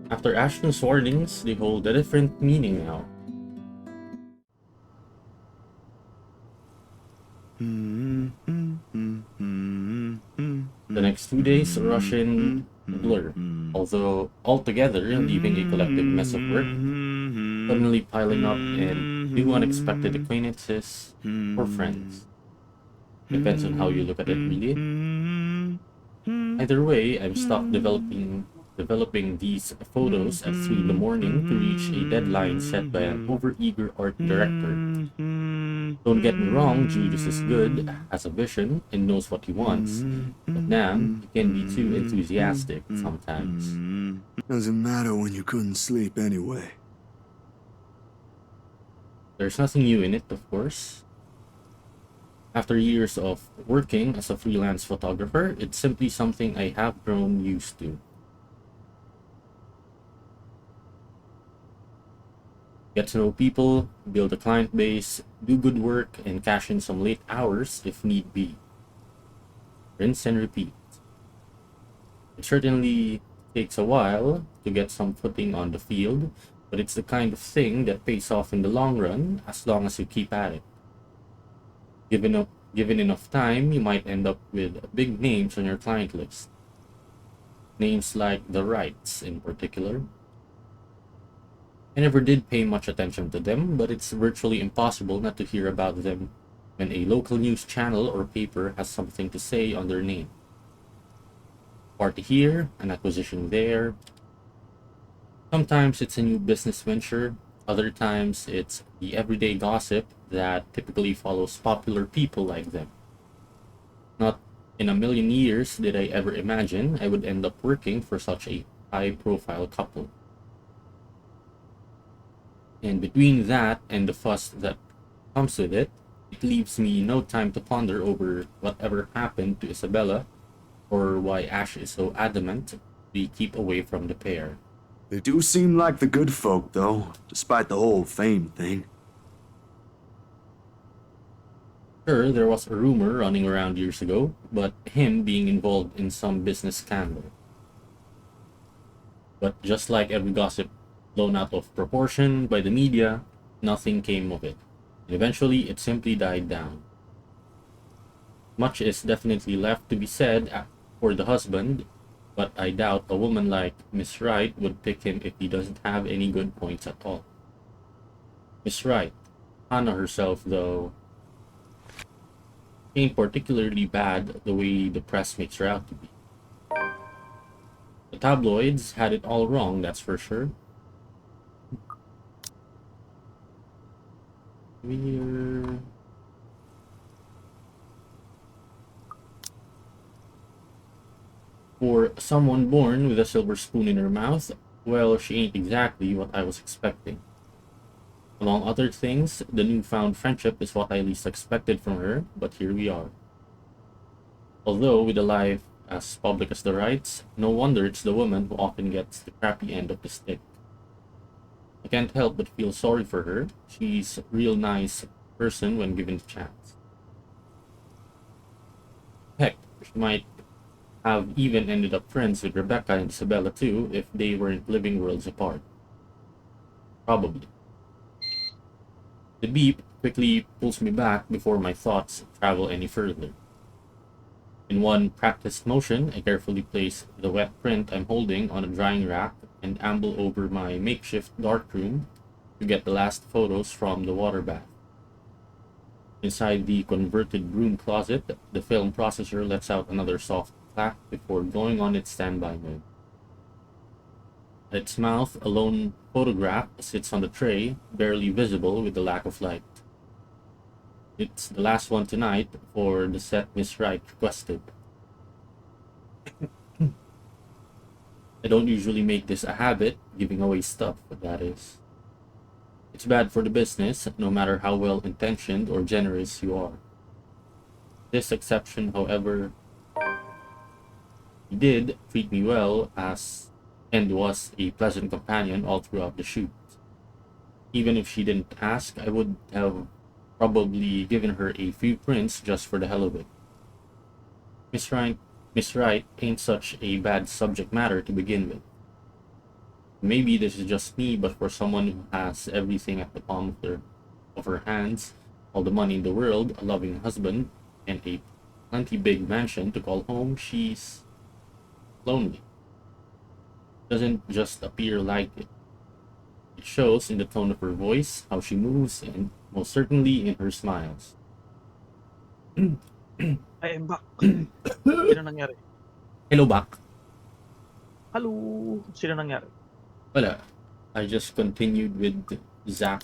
After Ashton's warnings, they hold a different meaning now. The next 2 days rush in a blur, although altogether leaving a collective mess of work, suddenly piling up and new unexpected acquaintances or friends. Depends on how you look at it, really. Either way, I'm stuck developing these photos at 3 in the morning to reach a deadline set by an overeager art director. Don't get me wrong, Julius is good, has a vision, and knows what he wants. But damn, he can be too enthusiastic sometimes. Doesn't matter when you couldn't sleep anyway. There's nothing new in it, of course. After years of working as a freelance photographer, it's simply something I have grown used to. Get to know people, build a client base, do good work, and cash in some late hours if need be. Rinse and repeat. It certainly takes a while to get some footing on the field, but it's the kind of thing that pays off in the long run as long as you keep at it. Given enough time, you might end up with big names on your client list. Names like the Wrights in particular. I never did pay much attention to them, but it's virtually impossible not to hear about them when a local news channel or paper has something to say on their name. Party here, an acquisition there. Sometimes it's a new business venture, other times it's the everyday gossip that typically follows popular people like them. Not in a million years did I ever imagine I would end up working for such a high-profile couple. And between that and the fuss that comes with it, it leaves me no time to ponder over whatever happened to Isabella or why Ash is so adamant we keep away from the pair. They do seem like the good folk, though, despite the whole fame thing. Sure, there was a rumor running around years ago, but him being involved in some business scandal. But just like every gossip blown out of proportion by the media, nothing came of it. And eventually, it simply died down. Much is definitely left to be said for the husband, but I doubt a woman like Miss Wright would pick him if he doesn't have any good points at all. Miss Wright, Hannah herself, though, ain't particularly bad the way the press makes her out to be. The tabloids had it all wrong, that's for sure. We're... For someone born with a silver spoon in her mouth, well, she ain't exactly what I was expecting. Among other things, the newfound friendship is what I least expected from her, but here we are. Although with a life as public as the Wrights, no wonder it's the woman who often gets the crappy end of the stick. I can't help but feel sorry for her. She's a real nice person when given the chance. Heck, she might have even ended up friends with Rebecca and Isabella too if they weren't living worlds apart. Probably. The beep quickly pulls me back before my thoughts travel any further. In one practiced motion, I carefully place the wet print I'm holding on a drying rack and amble over my makeshift darkroom to get the last photos from the water bath. Inside the converted broom closet, the film processor lets out another soft clack before going on its standby mode. At its mouth, a lone photograph sits on the tray, barely visible with the lack of light. It's the last one tonight for the set Miss Wright requested. I don't usually make this a habit, giving away stuff, but that is. It's bad for the business, no matter how well intentioned or generous you are. This exception, however, did treat me well and was a pleasant companion all throughout the shoot. Even if she didn't ask, I would have probably given her a few prints just for the hell of it. Miss Wright ain't such a bad subject matter to begin with. Maybe this is just me, but for someone who has everything at the palm of her hands, all the money in the world, a loving husband, and a plenty big mansion to call home, she's lonely. Doesn't just appear like it. It shows in the tone of her voice, how she moves, and most certainly in her smiles. I am back. Sino nangyari? Hello back. Hello! Sino nangyari? Wala. I just continued with Zach,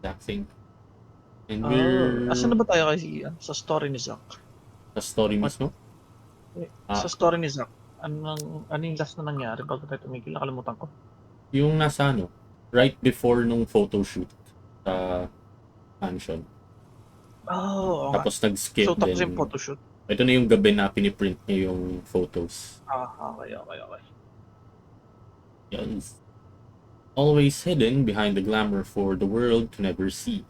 Zach thing. And Asan na we're ba tayo kasi sa story ni Zach? sa story What? mismo. Sa story ni Zach, ano yung last na nangyari bago tayo tumigil? Nakalimutan ko. Yung nasa right before nung photo shoot sa mansion. Oo nga. Tapos nag-skip So, tapos din. yung photoshoot. Ito na yung gabi na piniprint niya yung photos. Okay. Yes. Always hidden behind the glamour for the world to never see.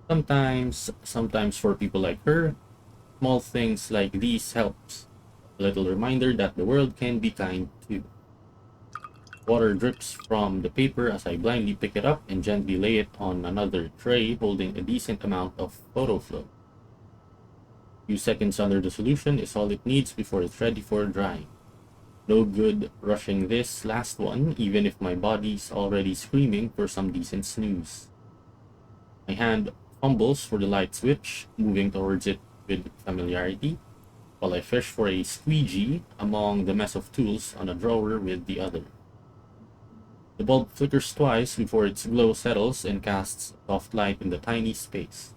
Sometimes for people like her, small things like these helps. A little reminder that the world can be kind too. Water drips from the paper as I blindly pick it up and gently lay it on another tray holding a decent amount of photo flow. Few seconds under the solution is all it needs before it's ready for drying. No good rushing this last one, even if my body's already screaming for some decent snooze. My hand fumbles for the light switch, moving towards it with familiarity, while I fish for a squeegee among the mess of tools on a drawer with the other. The bulb flickers twice before its glow settles and casts a soft light in the tiny space.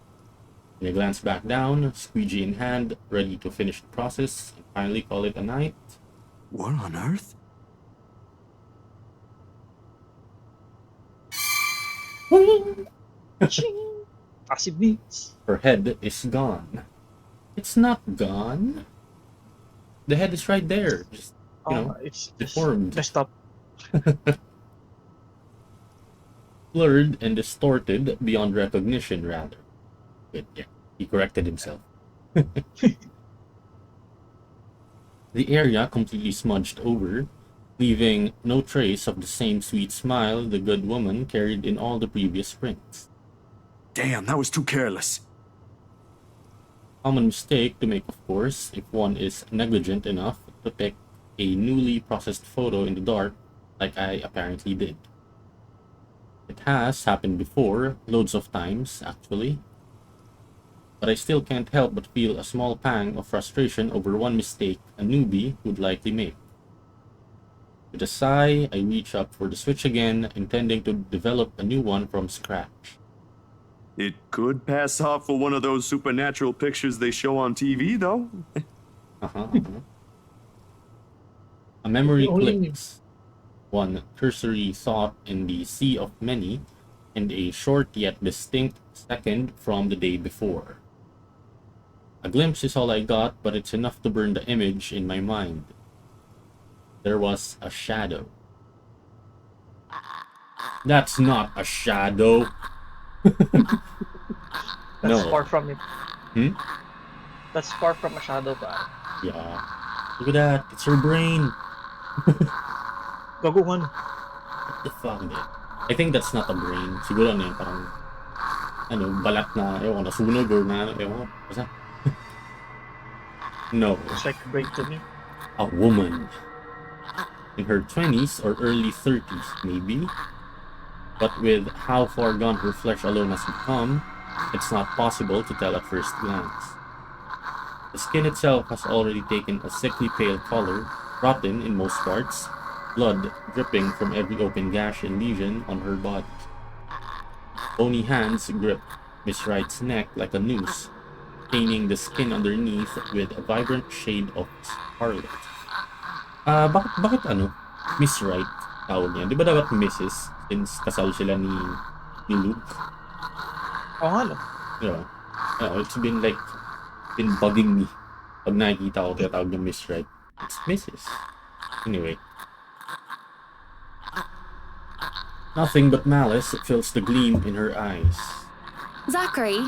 And I glance back down, squeegee in hand, ready to finish the process and finally call it a night. What on earth? Passive beats. Her head is gone. It's not gone. The head is right there, just It's deformed. messed up. Blurred and distorted beyond recognition, rather. But yeah, he corrected himself. The area completely smudged over, leaving no trace of the same sweet smile the good woman carried in all the previous prints. Damn, that was too careless. Common mistake to make, of course, if one is negligent enough to pick a newly processed photo in the dark, like I apparently did. It has happened before, loads of times, actually. But I still can't help but feel a small pang of frustration over one mistake a newbie would likely make. With a sigh, I reach up for the switch again, intending to develop a new one from scratch. It could pass off for one of those supernatural pictures they show on TV, though. A memory Only- clicks. One cursory thought in the sea of many, and a short yet distinct second from the day before. A glimpse is all I got, but it's enough to burn the image in my mind. There was a shadow. That's not a shadow. That's No. far from it. Hmm? That's far from a shadow, pa. Yeah. Look at that. It's her brain. Gaguhan. What the fuck, dude? I think that's not a brain. Siguro ano yun, parang balat na, ewan ko, nasunog or na, ewan ko, basta. No. It's like a break to me. A woman. In her 20s or early 30s, maybe. But with how far gone her flesh alone has become, it's not possible to tell at first glance. The skin itself has already taken a sickly pale color, rotten in most parts, blood dripping from every open gash and lesion on her body. Bony hands grip Miss Wright's neck like a noose, staining the skin underneath with a vibrant shade of scarlet. Bakit Miss Wright tawag niya? Di ba dapat Mrs. Since kasal sila ni Luke? Oo nga, no? It's been bugging me. Pag nakikita ko, tinatawag niya Miss Wright. It's Mrs. Anyway. Nothing but malice fills the gleam in her eyes. Zachary,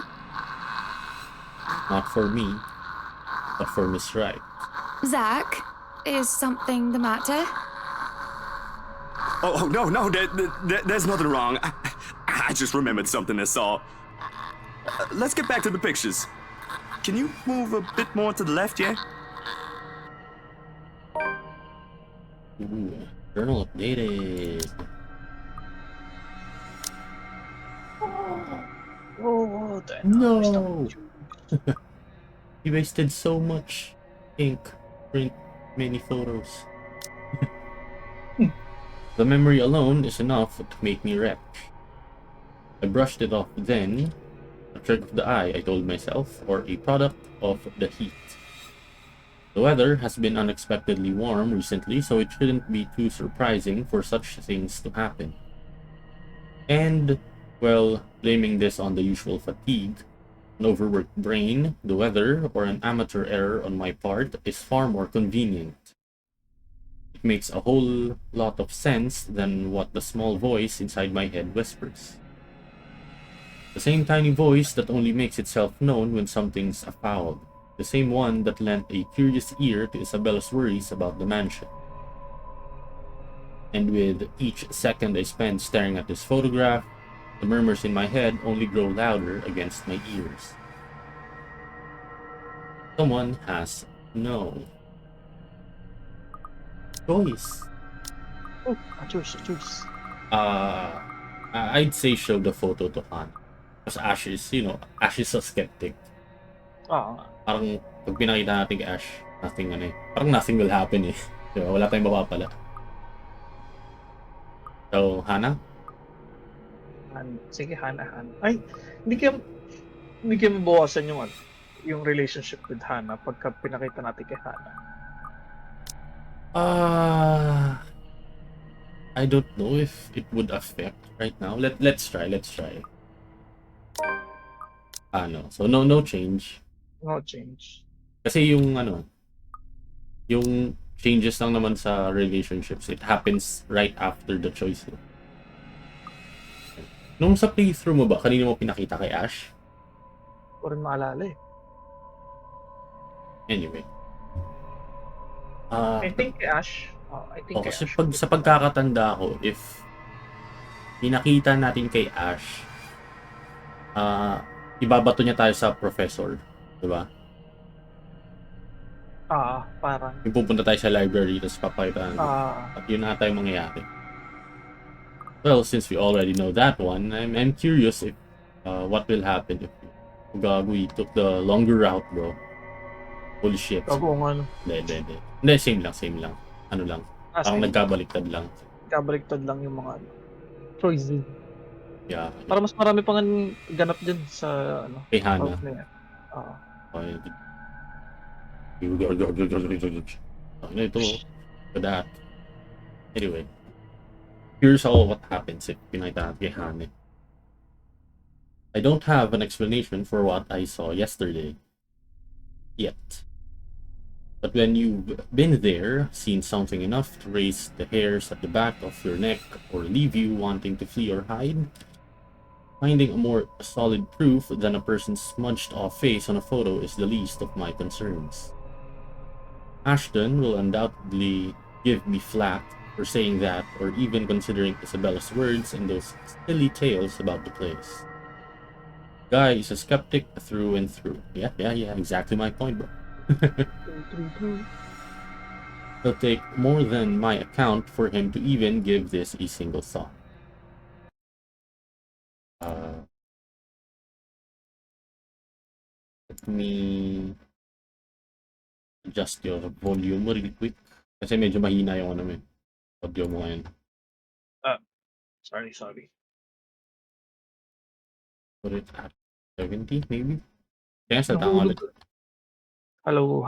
Not for me, but for Miss Wright. Zach, is something the matter? Oh, no, there's nothing wrong. I just remembered something, that's all. Let's get back to the pictures. Can you move a bit more to the left, yeah? Ooh, journal updated. Oh, tayo na. No! Basta picture. He wasted so much ink to print many photos. The memory alone is enough to make me wreck. I brushed it off then. A trick of the eye, I told myself, or a product of the heat. The weather has been unexpectedly warm recently, so it shouldn't be too surprising for such things to happen. And, well, blaming this on the usual fatigue, an overworked brain, the weather, or an amateur error on my part is far more convenient. It makes a whole lot of sense than what the small voice inside my head whispers. The same tiny voice that only makes itself known when something's afoul. The same one that lent a curious ear to Isabella's worries about the mansion. And with each second I spend staring at this photograph, the murmurs in my head only grow louder against my ears. Someone has no choice. Oh, a choice. I'd say show the photo to Han. Because Ash is a skeptic. Ah, Parang pag pinakita natin kay Ash, parang nothing will happen eh. Diba? Wala tayong mapapala. So, Hana? Sige, Hana. Ay, hindi kayo mabawasan yung relationship with Hana pagka pinakita natin kay Hana. I don't know if it would affect right now. Let's try. So no change. No change. Kasi yung changes lang naman sa relationships, it happens right after the choice. Nung sa playthrough mo ba, kanino mo pinakita kay Ash? Ko rin maalala eh. Anyway. I think kay Ash. I think kay Kasi Ash. sa pagkakatanda ko, if pinakita natin kay Ash, ibabato niya tayo sa professor, di ba? Parang. Yung pupunta tayo sa library, tapos papakita natin. At yun ata yung mangyayari. Well, since we already know that one, I'm curious if what will happen if we took the longer route, bro. Holy shit. Hindi, same lang. Ano lang. Parang nagkabaliktad lang. Nagkabaliktad lang yung mga choices. Yeah. Para mas marami pang ganap din sa kay Hana. Ito. For that. Anyway. Here's all what happens if pinakita natin kay Hana. I don't have an explanation for what I saw yesterday. Yet. But when you've been there, seen something enough to raise the hairs at the back of your neck or leave you wanting to flee or hide, finding a more solid proof than a person's smudged off face on a photo is the least of my concerns. Ashton will undoubtedly give me flack for saying that, or even considering Isabella's words and those silly tales about the place. Guy is a skeptic through and through. Yeah, exactly my point, bro. It'll take more than my account for him to even give this a single thought. Let me adjust your volume really quick. Kasi medyo mahina yung audio mo ngayon. Sorry. Put it at 70 maybe? Kaya sa tanga ulit. Hello.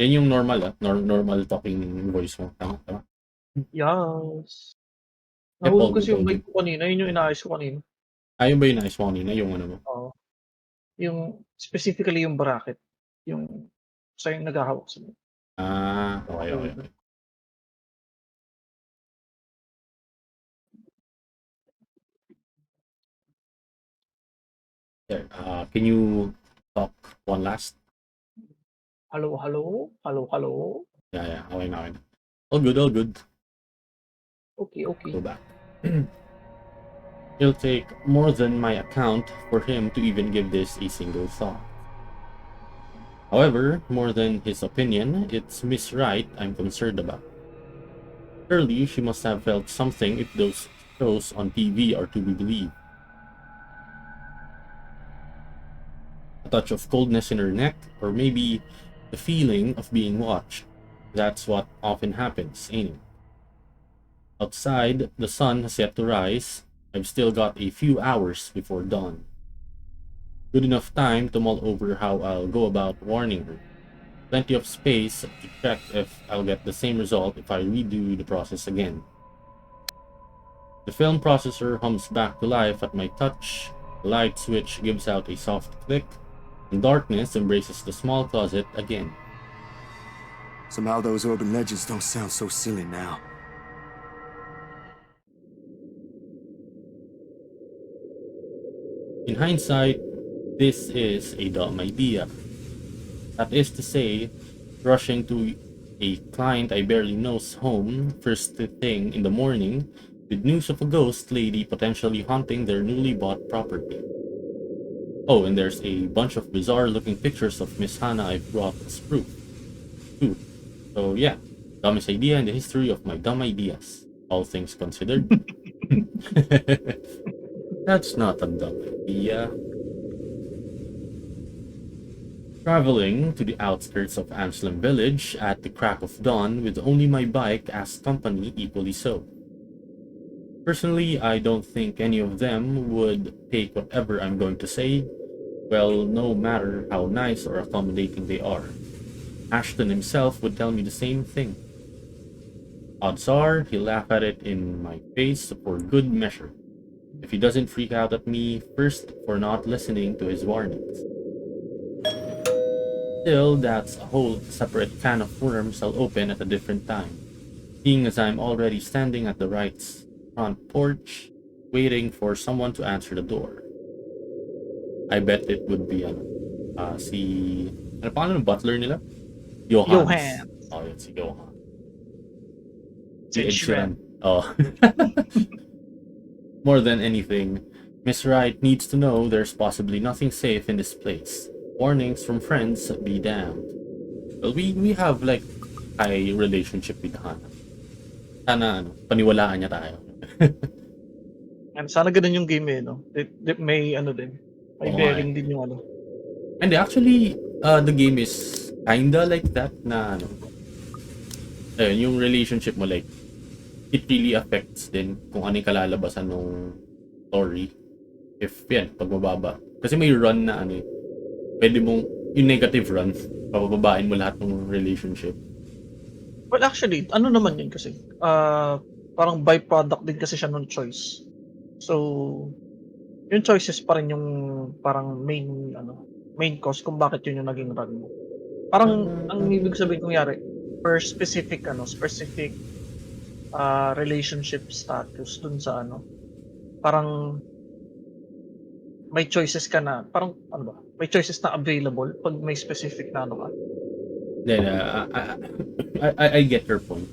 Yan yung normal normal talking voice mo. Tama? Yes. Yeah, Nahulog kasi all yung good. mic ko kanina. Yun yung inaayos ko kanina. Ayun ba yung nais mo kanina? Yung ano mo? Oo. Yung specifically yung bracket. Yung sa'yo yung naghahawak sa mic. Okay. There. Can you talk one last? Hello. Yeah. Okay na. All good, all good. Okay, okay. Go back. It'll take more than my account for him to even give this a single thought. However, more than his opinion, it's Miss Wright I'm concerned about. Surely she must have felt something if those shows on TV are to be believed. A touch of coldness in her neck, or maybe the feeling of being watched. That's what often happens, ain't it? Outside, the sun has yet to rise. I've still got a few hours before dawn. Good enough time to mull over how I'll go about warning her. Plenty of space to check if I'll get the same result if I redo the process again. The film processor hums back to life at my touch, the light switch gives out a soft click, and darkness embraces the small closet again. Somehow those urban legends don't sound so silly now. In hindsight, this is a dumb idea. That is to say, rushing to a client I barely know's home first thing in the morning with news of a ghost lady potentially haunting their newly bought property. Oh, and there's a bunch of bizarre looking pictures of Miss Hannah I've brought as proof, too. So yeah, dumbest idea in the history of my dumb ideas, all things considered. That's not a dumb idea. Traveling to the outskirts of Amslam village at the crack of dawn with only my bike as company equally so. Personally, I don't think any of them would take whatever I'm going to say, well, no matter how nice or accommodating they are. Ashton himself would tell me the same thing. Odds are, he'll laugh at it in my face for good measure, if he doesn't freak out at me first for not listening to his warnings. Still, that's a whole separate can of worms I'll open at a different time, seeing as I'm already standing at the right's front porch, waiting for someone to answer the door. I bet it would be ano pangalan ng butler nila? Johannes. Johan. Oh, yun si Johan. Si Ed Ed Sheeran. Sheeran. Oh. More than anything, Miss Wright needs to know there's possibly nothing safe in this place. Warnings from friends be damned. Well, we have like a relationship with Hannah. Sana paniwalaan niya tayo. And sana ganun yung game eh, no? May ano din. May Oo nga bearing eh. din yung ano. And actually, the game is kinda like that na ayun, yung relationship mo like it really affects din kung ano yung kalalabasan ng story. If yan, pag mababa. Kasi may run na pwede mong, yung negative run, papababain mo lahat ng relationship. Well, actually, ano naman yun kasi? Parang byproduct din kasi siya ng choice. So, yung choices pa rin yung parang main cause kung bakit yun yung naging run mo. Parang, ang ibig sabihin kung yari, per specific relationship status dun sa parang may choices ka na, parang may choices na available pag may specific na ka. Then, I get your point.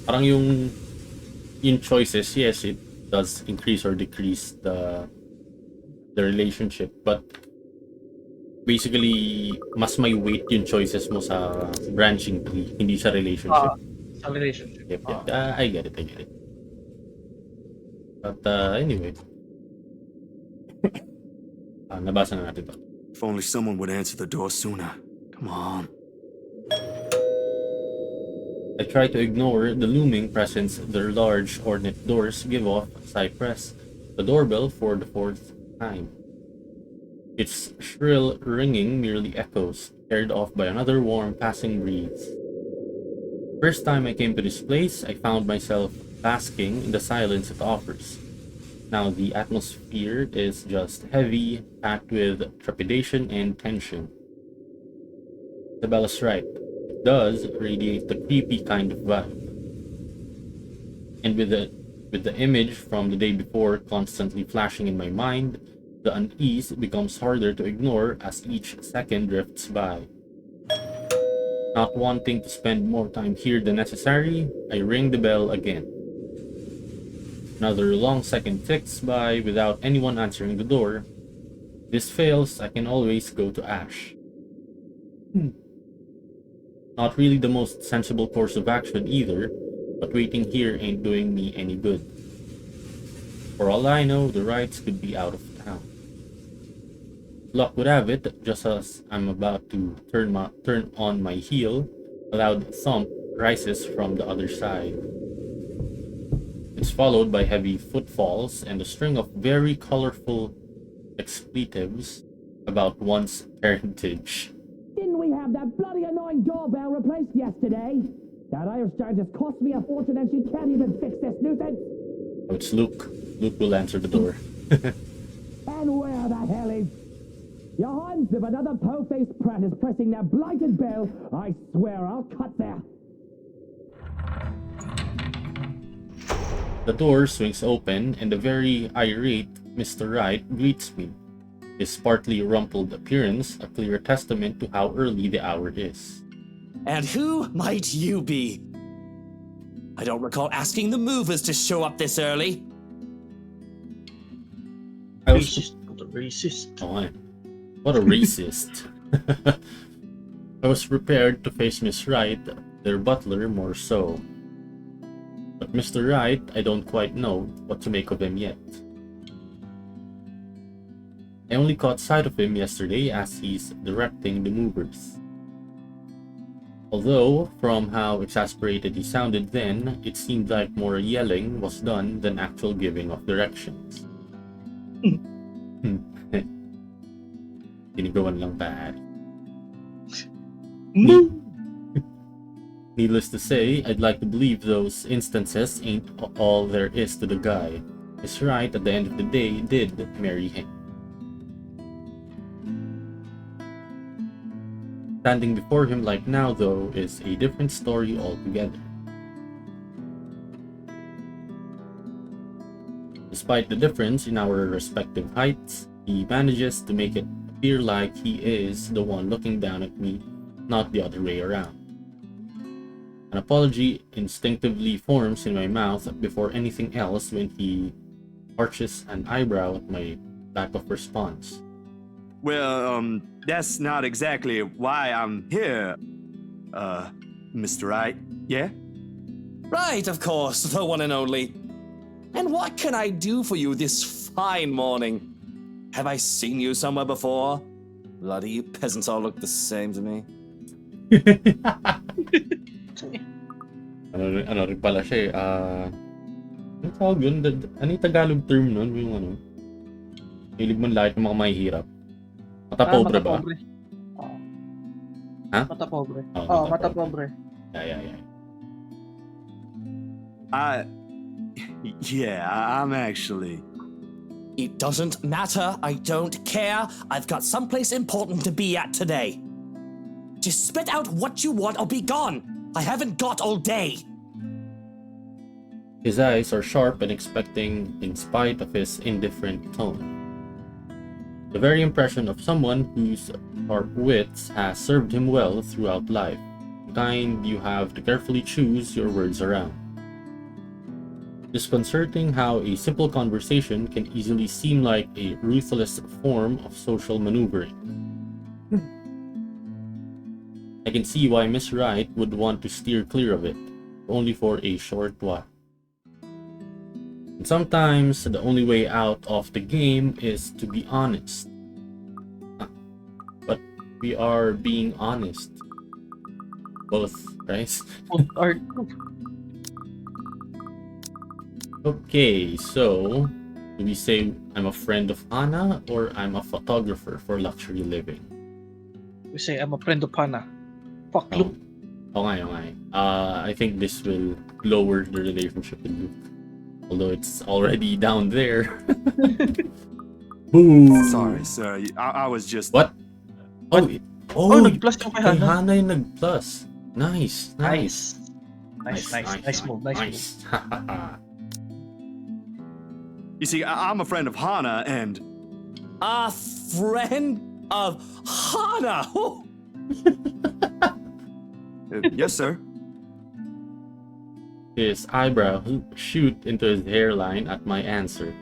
Parang yung choices, yes, it does increase or decrease the relationship, but basically, mas may weight yung choices mo sa branching tree, hindi sa relationship. Sa relationship. Yep. I get it. But anyway, nabasa na natin to. If only someone would answer the door sooner. Come on. I try to ignore the looming presence their large, ornate doors give off as I press the doorbell for the fourth time. Its shrill ringing merely echoes, carried off by another warm passing breeze. First time I came to this place, I found myself basking in the silence it offers. Now the atmosphere is just heavy, packed with trepidation and tension. Isabella's right. It does radiate the creepy kind of vibe. And with the image from the day before constantly flashing in my mind, the unease becomes harder to ignore as each second drifts by. Not wanting to spend more time here than necessary, I ring the bell again. Another long second ticks by without anyone answering the door. If this fails, I can always go to Ash. Not really the most sensible course of action either, but waiting here ain't doing me any good. For all I know, the Wrights could be out of town. Luck would have it, just as I'm about to turn on my heel, a loud thump rises from the other side. It's followed by heavy footfalls and a string of very colorful expletives about one's parentage. Didn't we have that bloody annoying doorbell replaced yesterday? That Irish giant has cost me a fortune and she can't even fix this nuisance. Oh, it's Luke. Luke will answer the door. And where the hell is... Your hands, if another po-faced prat is pressing that blighted bell, I swear I'll cut there. The door swings open and the very irate Mr. Wright greets me. His partly rumpled appearance a clear testament to how early the hour is. And who might you be? I don't recall asking the movers to show up this early. I was Racist. What a racist. Oh, what a racist. I was prepared to face Miss Wright, their butler, more so. But Mr. Wright, I don't quite know what to make of him yet. I only caught sight of him yesterday as he's directing the movers. Although, from how exasperated he sounded then, it seemed like more yelling was done than actual giving of directions. Ginagawan lang pare. Needless to say, I'd like to believe those instances ain't all there is to the guy. Miss Wright, at the end of the day, did marry him. Standing before him like now, though, is a different story altogether. Despite the difference in our respective heights, he manages to make it appear like he is the one looking down at me, not the other way around. An apology instinctively forms in my mouth before anything else when he arches an eyebrow at my lack of response. Well, that's not exactly why I'm here, Mr. Wright, yeah? Right, of course, the one and only. And what can I do for you this fine morning? Have I seen you somewhere before? Bloody you peasants all look the same to me. ano rin pala siya ano tawag yun? Ano yung Tagalog term nun? Yung ano? Hilig mo lahat ng mga mahihirap. Mata-pobre ba? Ha? Mata-pobre. Oh, mata-pobre. Yeah. I'm actually... It doesn't matter, I don't care. I've got someplace important to be at today. Just spit out what you want or be gone. I haven't got all day. His eyes are sharp and expecting in spite of his indifferent tone. The very impression of someone whose sharp wits has served him well throughout life, the kind you have to carefully choose your words around. Disconcerting how a simple conversation can easily seem like a ruthless form of social maneuvering. I can see why Miss Wright would want to steer clear of it, only for a short while. And sometimes the only way out of the game is to be honest. But we are being honest. Both, right? Okay, so do we say I'm a friend of Hana or I'm a photographer for luxury living? We say I'm a friend of Hana. Fuck Oh. Luke. Okay. I think this will lower the relationship with Luke. Although it's already down there. Boom! Sorry, sir. I was just... What? Oh, Nag-plus yung kay kay Hana. Hana yung nag-plus. Nice. Nice move. You see, I'm a friend of Hana, and... A friend of Hana! Yes, sir. His eyebrow shoot into his hairline at my answer.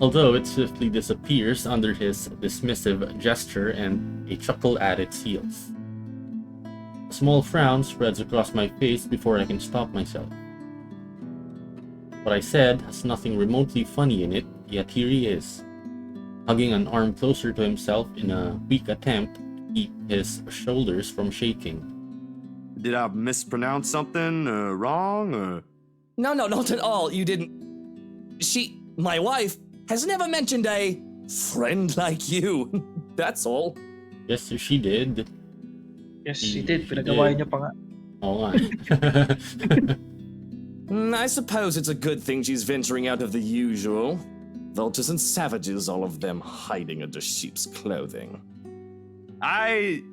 Although it swiftly disappears under his dismissive gesture and a chuckle at its heels. A small frown spreads across my face before I can stop myself. What I said has nothing remotely funny in it, yet here he is, hugging an arm closer to himself in a weak attempt to keep his shoulders from shaking. Did I mispronounce something wrong? Or? No, not at all. You didn't. My wife, has never mentioned a friend like you. That's all. Yes, she did. Yes, she did. Pinagawa niya pa nga. Oo nga. I suppose it's a good thing she's venturing out of the usual. Vultures and savages, all of them hiding under sheep's clothing. I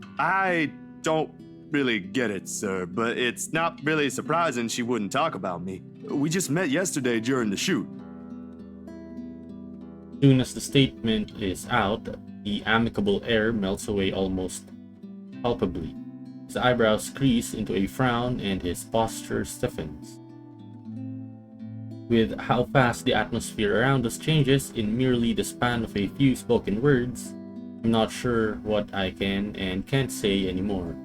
don't really get it, sir, but it's not really surprising she wouldn't talk about me. We just met yesterday during the shoot. Soon as the statement is out, the amicable air melts away almost palpably. His eyebrows crease into a frown and his posture stiffens. With how fast the atmosphere around us changes in merely the span of a few spoken words, I'm not sure what I can and can't say anymore.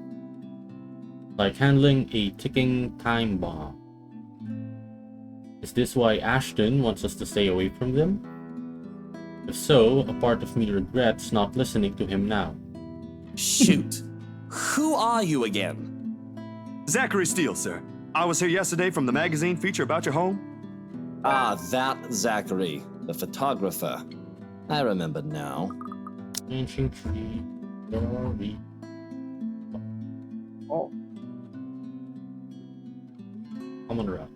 Like handling a ticking time bomb. Is this why Ashton wants us to stay away from them? If so, a part of me regrets not listening to him now. Shoot. Who are you again? Zachary Steele, sir. I was here yesterday from the magazine feature about your home. Ah, that Zachary, the photographer. I remember now. Ancient tree, glory. Oh, Common route.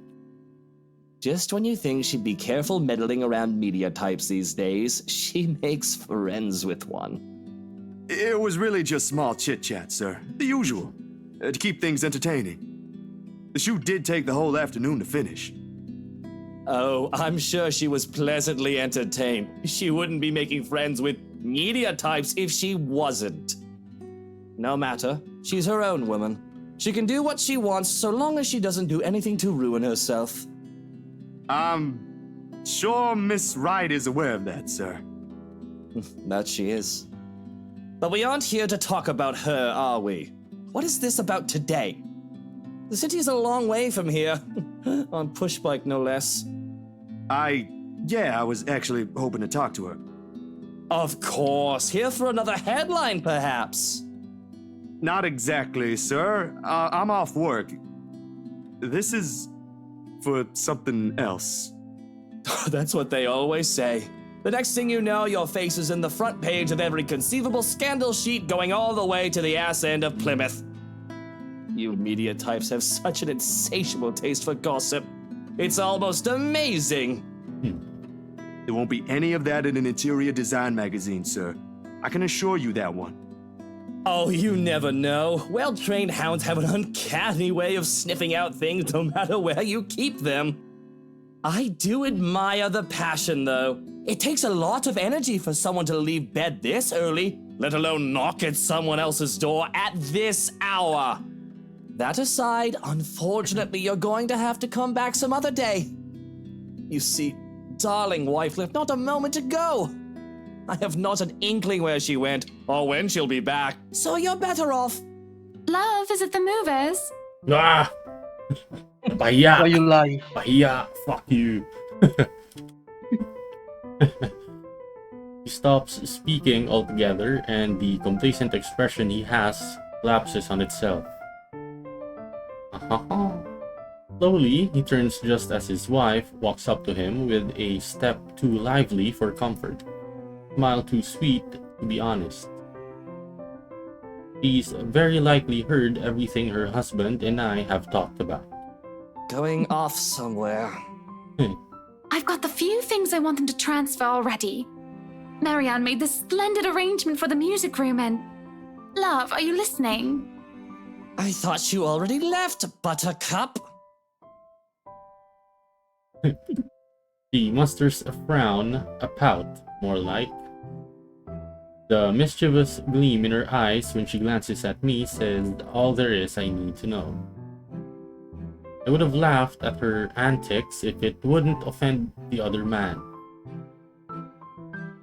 Just when you think she'd be careful meddling around media types these days, she makes friends with one. It was really just small chit-chat, sir. The usual. To keep things entertaining. The shoot did take the whole afternoon to finish. Oh, I'm sure she was pleasantly entertained. She wouldn't be making friends with media types if she wasn't. No matter, she's her own woman. She can do what she wants so long as she doesn't do anything to ruin herself. I'm sure Miss Wright is aware of that, sir. That she is. But we aren't here to talk about her, are we? What is this about today? The city's a long way from here. On pushbike, no less. I was actually hoping to talk to her. Of course, here for another headline, perhaps. Not exactly, sir. I'm off work. This is for something else. That's what they always say. The next thing you know, your face is in the front page of every conceivable scandal sheet going all the way to the ass end of Plymouth. You media types have such an insatiable taste for gossip. It's almost amazing. There won't be any of that in an interior design magazine, sir. I can assure you that one. Oh, you never know. Well-trained hounds have an uncanny way of sniffing out things no matter where you keep them. I do admire the passion, though. It takes a lot of energy for someone to leave bed this early, let alone knock at someone else's door at this hour. That aside, unfortunately, you're going to have to come back some other day. You see, darling wife left not a moment ago. I have not an inkling where she went, or when she'll be back, so you're better off. Love is at the movers. Ah! Pahiya! why you lie? Pahiya! Fuck you! He stops speaking altogether, and the complacent expression he has collapses on itself. Slowly, he turns just as his wife walks up to him with a step too lively for comfort. Smile too sweet to be honest. She's very likely heard everything her husband and I have talked about. Going off somewhere. I've got the few things I want them to transfer already. Marianne made this splendid arrangement for the music room and... Love, are you listening? I thought you already left, Buttercup. She musters a frown, a pout, more like. The mischievous gleam in her eyes when she glances at me says all there is I need to know. I would have laughed at her antics if it wouldn't offend the other man.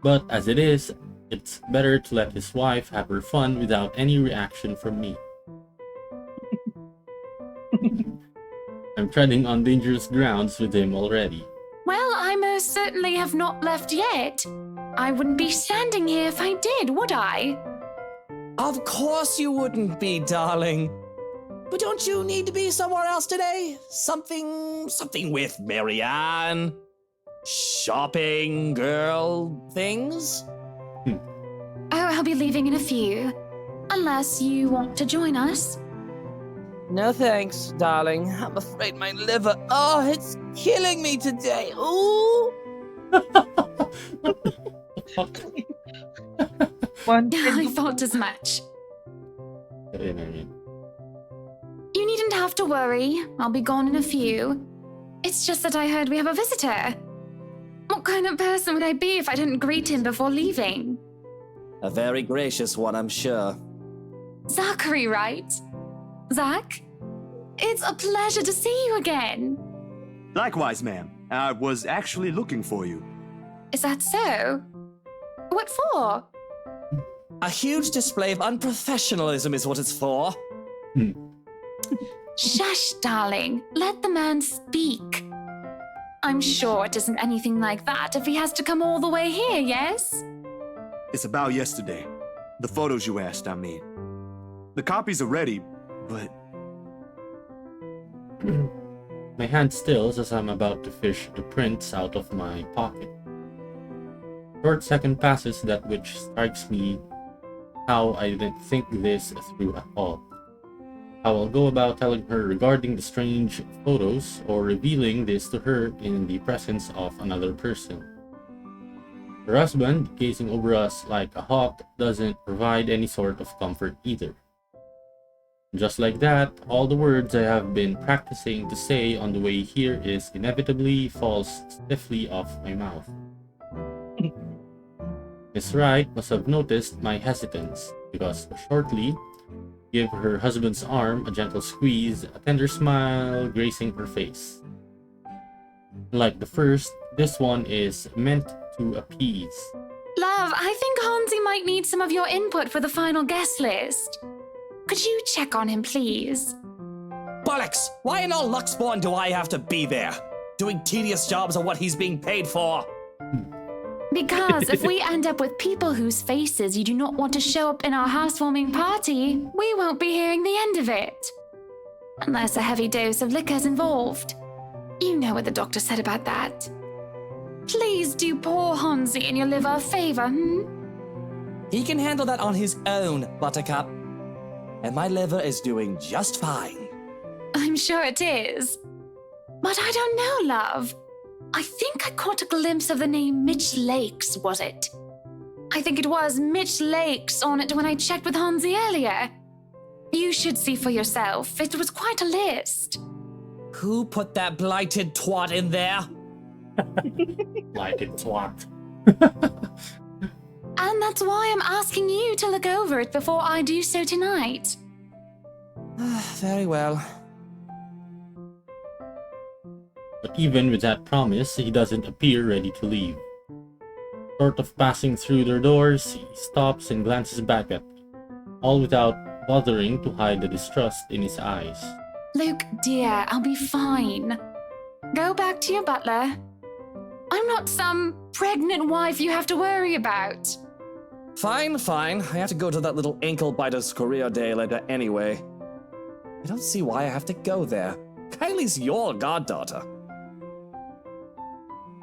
But as it is, it's better to let his wife have her fun without any reaction from me. I'm treading on dangerous grounds with him already. Well, I most certainly have not left yet. I wouldn't be standing here if I did, would I? Of course you wouldn't be, darling. But don't you need to be somewhere else today? Something with Marianne? Shopping, girl, things? Oh, I'll be leaving in a few. Unless you want to join us. No thanks, darling. I'm afraid my liver, it's killing me today. Ooh! I thought as much. You needn't have to worry. I'll be gone in a few. It's just that I heard we have a visitor. What kind of person would I be if I didn't greet him before leaving? A very gracious one, I'm sure. Zachary, right? Zach? It's a pleasure to see you again. Likewise, ma'am. I was actually looking for you. Is that so? What for? A huge display of unprofessionalism is what it's for. Shush, darling. Let the man speak. I'm sure it isn't anything like that if he has to come all the way here, yes? It's about yesterday. The photos you asked, I mean. The copies are ready, but... My hand stills as I'm about to fish the prints out of my pocket. Short second passes that which strikes me how I didn't think this through at all. How I'll go about telling her regarding the strange photos or revealing this to her in the presence of another person. Her husband, gazing over us like a hawk, doesn't provide any sort of comfort either. Just like that, all the words I have been practicing to say on the way here is inevitably falls stiffly off my mouth. Miss Wright must have noticed my hesitance, because shortly, give her husband's arm a gentle squeeze, a tender smile gracing her face. Like the first, this one is meant to appease. Love, I think Hansi might need some of your input for the final guest list. Could you check on him, please? Bollocks! Why in all Luxborn do I have to be there? Doing tedious jobs are what he's being paid for. Because if we end up with people whose faces you do not want to show up in our housewarming party, we won't be hearing the end of it. Unless a heavy dose of liquor's involved. You know what the doctor said about that. Please do poor Hansi and your liver a favor, He can handle that on his own, Buttercup. And my liver is doing just fine. I'm sure it is. But I don't know, love. I think I caught a glimpse of the name Mitch Lakes, was it? I think it was Mitch Lakes on it when I checked with Hansi earlier. You should see for yourself. It was quite a list. Who put that blighted twat in there? Blighted twat. And that's why I'm asking you to look over it before I do so tonight. Very well. But even with that promise, he doesn't appear ready to leave. Short of passing through their doors, he stops and glances back at me, all without bothering to hide the distrust in his eyes. Luke, dear, I'll be fine. Go back to your butler. I'm not some pregnant wife you have to worry about. Fine. I have to go to that little ankle-biter's career day later anyway. I don't see why I have to go there. Kylie's your goddaughter.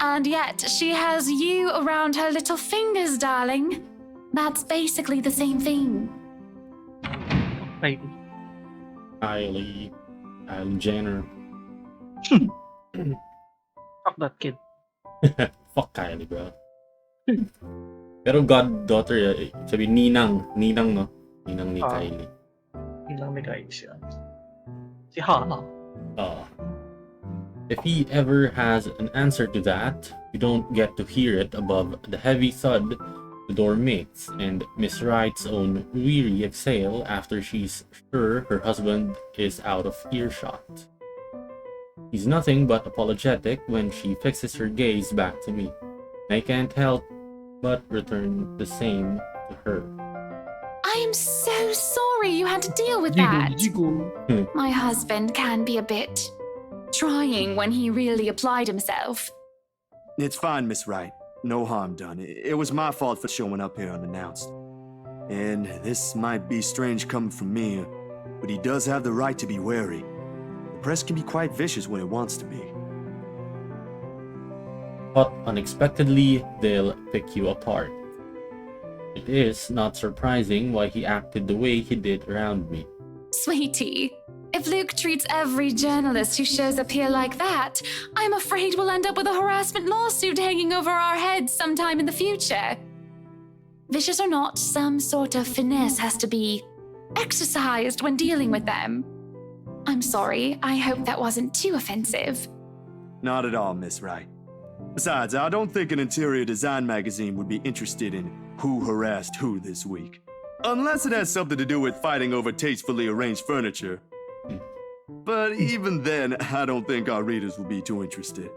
And yet, she has you around her little fingers, darling. That's basically the same thing. Right. Kylie Jenner. Fuck that kid. Fuck Kylie, bro. Pero goddaughter, sabi Ninang no? Ninang ni Kylie. Ilang may guys siya. Si Hana. If he ever has an answer to that, you don't get to hear it above the heavy thud The door mates, and Miss Wright's own weary exhale after she's sure her husband is out of earshot. He's nothing but apologetic when she fixes her gaze back to me. I can't help but return the same to her. I am so sorry you had to deal with that. My husband can be a bit trying when he really applied himself. It's fine, Miss Wright. No harm done. It was my fault for showing up here unannounced. And this might be strange coming from me, but he does have the right to be wary. The press can be quite vicious when it wants to be. But unexpectedly, they'll pick you apart. It is not surprising why he acted the way he did around me. Sweetie, if Luke treats every journalist who shows up here like that, I'm afraid we'll end up with a harassment lawsuit hanging over our heads sometime in the future. Vicious or not, some sort of finesse has to be exercised when dealing with them. I'm sorry, I hope that wasn't too offensive. Not at all, Miss Wright. Besides, I don't think an interior design magazine would be interested in who harassed who this week. Unless it has something to do with fighting over tastefully arranged furniture. But even then, I don't think our readers will be too interested.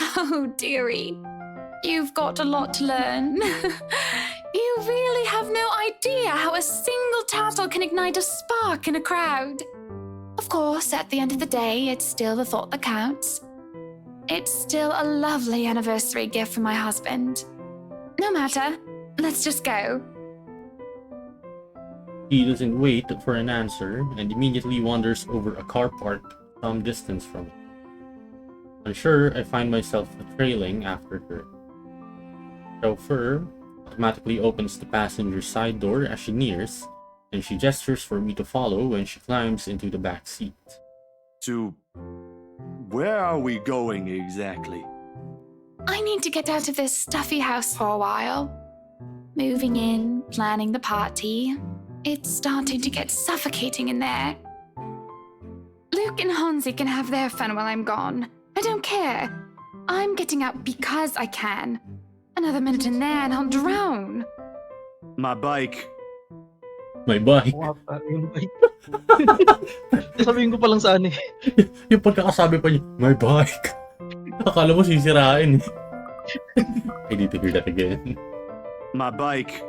Oh, dearie. You've got a lot to learn. You really have no idea how a single tassel can ignite a spark in a crowd. Of course, at the end of the day, it's still the thought that counts. It's still a lovely anniversary gift from my husband. No matter. Let's just go. He doesn't wait for an answer and immediately wanders over a car parked some distance from it. Unsure, I find myself trailing after her. Chauffeur automatically opens the passenger side door as she nears, and she gestures for me to follow when she climbs into the back seat. To... where are we going exactly? I need to get out of this stuffy house for a while. Moving in, planning the party. It's starting to get suffocating in there. Luke and Hansi can have their fun while I'm gone. I don't care. I'm getting out because I can. Another minute in there and I'll drown. My bike. My bike. Wapa yung bike. Sabihin ko pa lang saan eh. Yung pagkakasabi pa niya, my bike. Akala mo sisirain. I need to hear that again. My bike.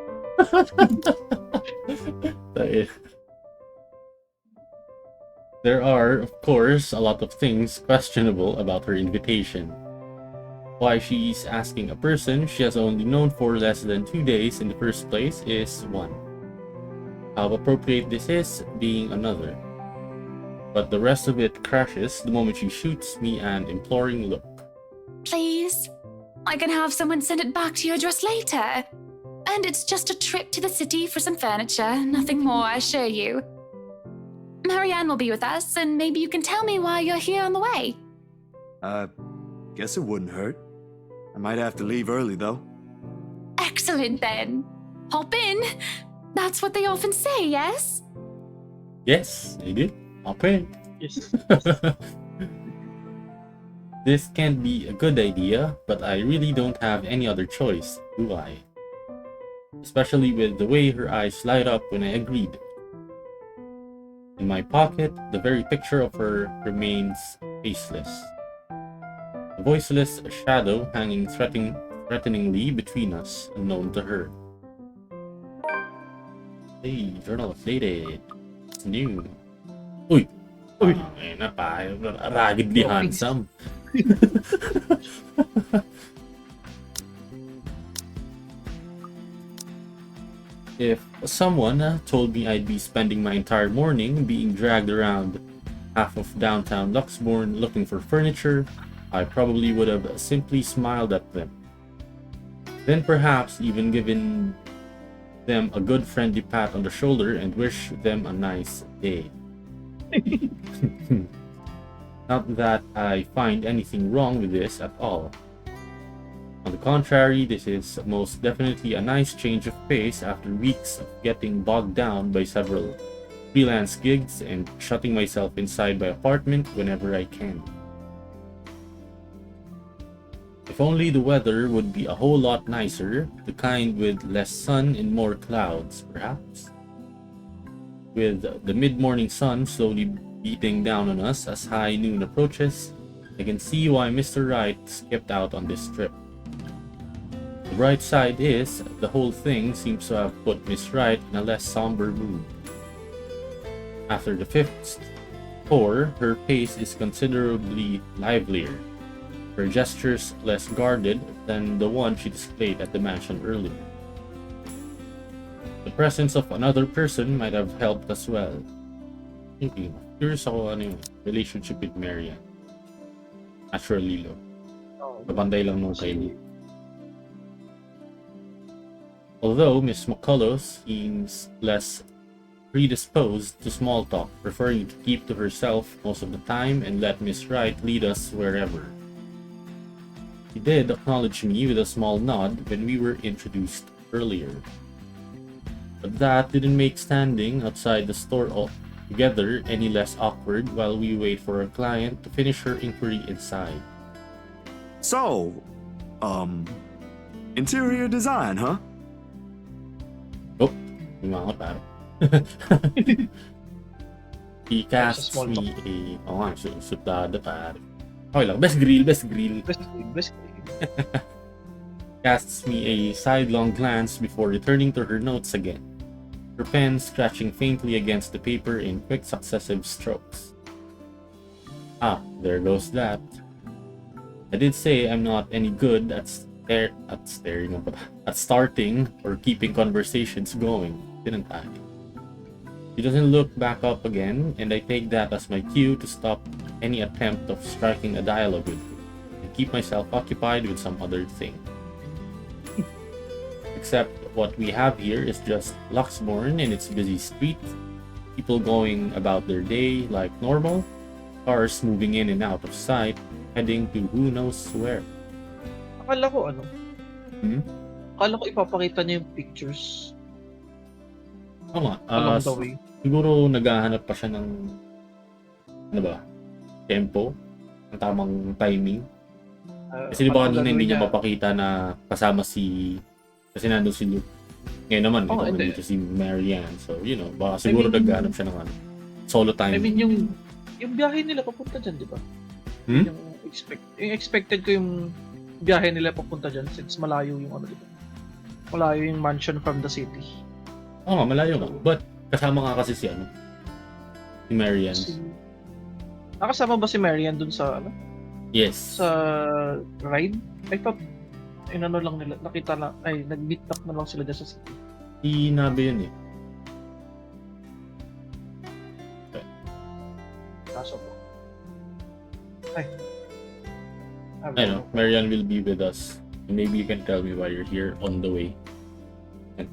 There are, of course, a lot of things questionable about her invitation. Why she's asking a person she has only known for less than 2 days in the first place is one. How appropriate this is being another. But the rest of it crashes the moment she shoots me an imploring look. Please? I can have someone send it back to your address later. And it's just a trip to the city for some furniture, nothing more, I assure you. Marianne will be with us, and maybe you can tell me why you're here on the way. Guess it wouldn't hurt. I might have to leave early, though. Excellent, then. Hop in. That's what they often say, yes? Yes, I did. Hop in. Yes. This can be a good idea, but I really don't have any other choice, do I? Especially with the way her eyes light up when I agreed. In my pocket, the very picture of her remains faceless. A voiceless shadow hanging threateningly between us, unknown to her. Hey, journal updated. It's new. Uy! Uy! Ay na pa, raggedly handsome. If someone told me I'd be spending my entire morning being dragged around half of downtown Luxembourg looking for furniture, I probably would have simply smiled at them. Then perhaps even given them a good friendly pat on the shoulder and wish them a nice day. Not that I find anything wrong with this at all. On the contrary, this is most definitely a nice change of pace after weeks of getting bogged down by several freelance gigs and shutting myself inside my apartment whenever I can. If only the weather would be a whole lot nicer, the kind with less sun and more clouds, perhaps. With the mid-morning sun slowly beating down on us as high noon approaches, I can see why Mr. Wright skipped out on this trip. The bright side is, the whole thing seems to have put Miss Wright in a less somber mood. After the fifth pour, her pace is considerably livelier, her gestures less guarded than the one she displayed at the mansion earlier. The presence of another person might have helped as well. Curious ako ano yung relationship with Marian. Naturally, lo. Kabantay lang nung Kylie. Although Miss McCullough seems less predisposed to small talk, preferring to keep to herself most of the time and let Miss Wright lead us wherever. She did acknowledge me with a small nod when we were introduced earlier. But that didn't make standing outside the store together any less awkward while we wait for our client to finish her inquiry inside. So, interior design, huh? Oh, lumangot pare. He casts small me a... Oo nga, suplada pare. Okay lang, best grill. Best grade. Casts me a sidelong glance before returning to her notes again, her pen scratching faintly against the paper in quick successive strokes. Ah, there goes that. I did say I'm not any good at starting or keeping conversations going, didn't I? She doesn't look back up again, and I take that as my cue to stop any attempt of striking a dialogue with her and keep myself occupied with some other thing. Except what we have here is just Luxbourne and its busy street, people going about their day like normal, cars moving in and out of sight, heading to who knows where. Akala ko ano? Hmm? Akala ko ipapakita niya yung pictures Oo nga, along the way. siguro naghahanap pa siya ng ano ba? Tempo, ng tamang timing. Kasi di ba kanina hindi niya mapakita na kasama si... Kasi nandun si Luke. Ngayon naman, ito nandito si Marianne. So, you know, baka siguro naghahanap siya ng ano, solo time. I mean, yung biyahe nila papunta dyan, di ba? Hmm? Yung expected ko yung biyahe nila papunta dyan since malayo yung ano, di ba? Malayo yung mansion from the city. Oo nga, malayo nga. But, kasama nga kasi si ano, si Marianne. Nakasama ba si Marianne dun sa ano? Yes. Sa ride? I thought inano lang nila, nakita lang, ay nag-meet up na lang sila dyan sa city. Inabi yun eh. Kaso po. Ay. I know, Marianne will be with us. And maybe you can tell me why you're here on the way. And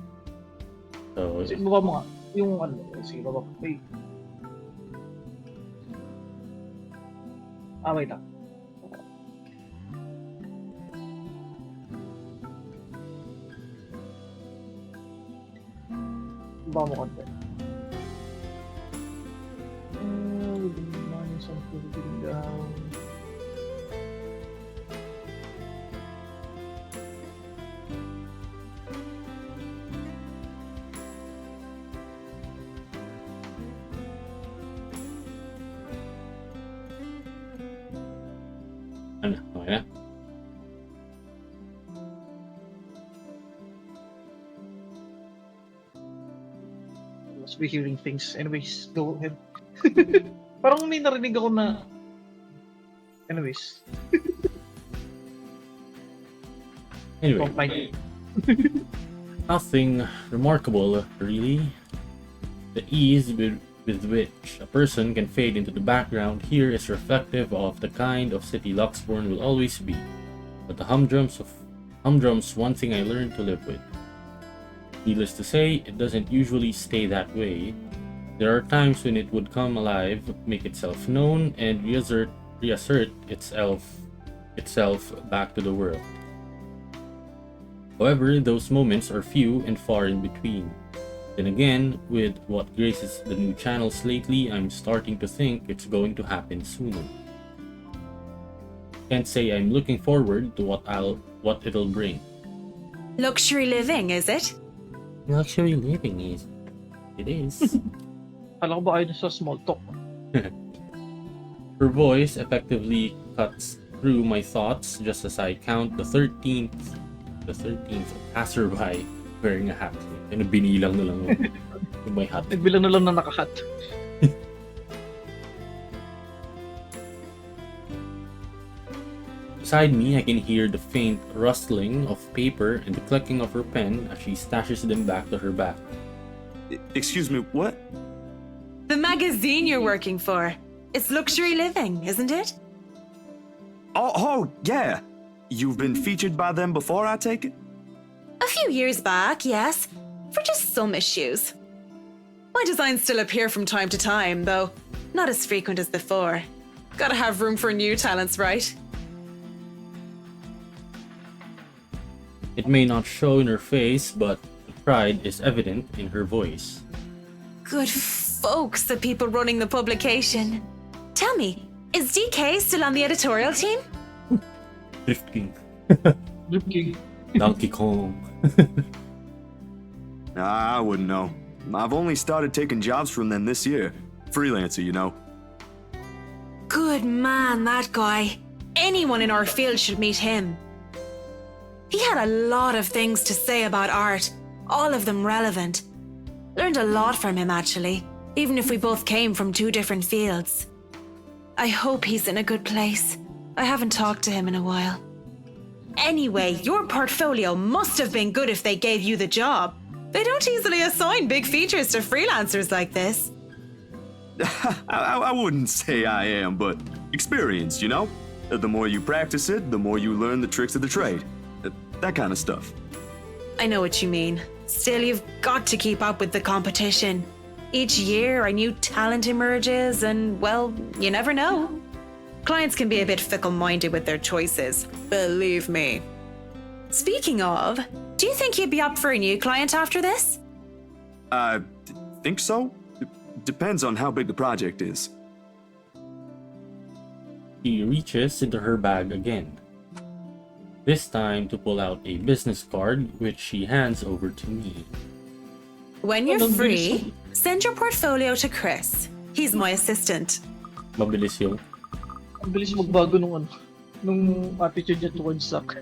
so, Baba mo nga. Yung ano, sige baba. Wait. Wait lang. Baba mo konti. Something down. ano, okay na? Must be hearing things. Anyways, go ahead. Parang may narinig ako na... Anyways. Anyway, Don't mind. nothing remarkable, really. The ease with which a person can fade into the background here is reflective of the kind of city Luxbourne will always be. But the humdrums, one thing I learned to live with. Needless to say, it doesn't usually stay that way. There are times when it would come alive, make itself known, and reassert itself back to the world. However, those moments are few and far in between. Then again, with what graces the new channels lately, I'm starting to think it's going to happen sooner. Can't say I'm looking forward to what it'll bring. Luxury living, is it? Luxury living is. It is. Alam ko ba kayo sa small talk? Her voice effectively cuts through my thoughts just as I count the 13th passerby wearing a hat. And binilang na lang yung may hat. Nagbilang na lang na nakahat. Beside me, I can hear the faint rustling of paper and the clicking of her pen as she stashes them back to her back. Excuse me, what? The magazine you're working for. It's luxury living, isn't it? Oh, yeah. You've been featured by them before, I take it? A few years back, yes. For just some issues. My designs still appear from time to time, though not as frequent as before. Gotta have room for new talents, right? It may not show in her face, but the pride is evident in her voice. Good folks, the people running the publication. Tell me, is DK still on the editorial team? Drifting. Drifting. Donkey Kong. Nah, I wouldn't know. I've only started taking jobs from them this year. Freelancer, you know. Good man, that guy. Anyone in our field should meet him. He had a lot of things to say about art, all of them relevant. Learned a lot from him, actually, even if we both came from two different fields. I hope he's in a good place. I haven't talked to him in a while. Anyway, your portfolio must have been good if they gave you the job. They don't easily assign big features to freelancers like this. I wouldn't say I am, but experienced, you know? The more you practice it, the more you learn the tricks of the trade. That kind of stuff. I know what you mean. Still, you've got to keep up with the competition. Each year, a new talent emerges, and, well, you never know. Clients can be a bit fickle-minded with their choices, believe me. Speaking of, do you think you'd be up for a new client after this? I think so. Depends on how big the project is. She reaches into her bag again. This time to pull out a business card, which she hands over to me. When you're free, send your portfolio to Chris. He's my assistant. Mabilis yung. Ang bilis magbago nung attitude niya towards Zach.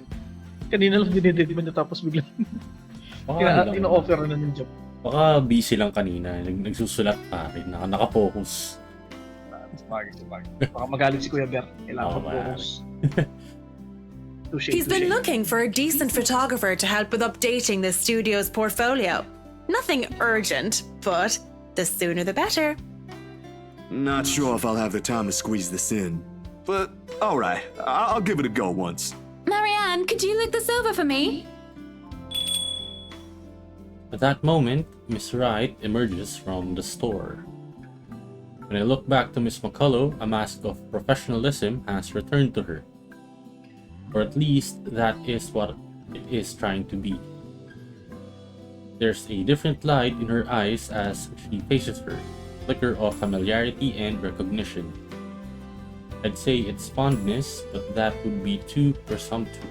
Kanina lang dinidedman niya tapos biglang ina-offer na ng job. Baka busy lang kanina. Nagsusulat pa rin. Naka-focus. Baka magalit si Kuya Ber. Kailangan mag-focus. He's been looking for a decent photographer to help with updating the studio's portfolio. Nothing urgent, but the sooner the better. Not sure if I'll have the time to squeeze this in. But, alright, I'll give it a go once. Marianne, could you look this over for me? At that moment, Miss Wright emerges from the store. When I look back to Miss McCullough, a mask of professionalism has returned to her. Or at least that is what it is trying to be. There's a different light in her eyes as she faces her, a flicker of familiarity and recognition. I'd say it's fondness, but that would be too presumptive.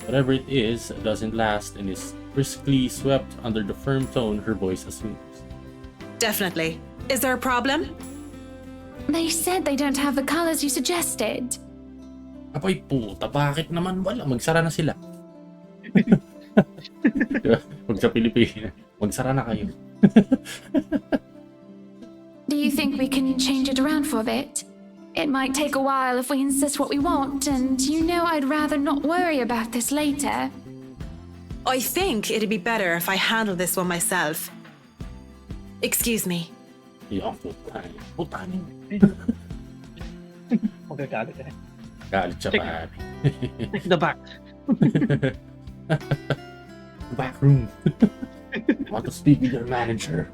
Whatever it is doesn't last and is briskly swept under the firm tone her voice assumes. Definitely. Is there a problem? They said they don't have the colors you suggested. Abay puta, bakit naman wala? Magsara na sila. Diba? Pag sa Pilipinas, magsara na kayo. Do you think we can change it around for a bit? It might take a while if we insist what we want, and you know I'd rather not worry about this later. I think it'd be better if I handle this one myself. Excuse me. Yung putanin. Putanin. Magagalit eh. Galit siya pare. Take the back. Back room. Want to speak with your manager.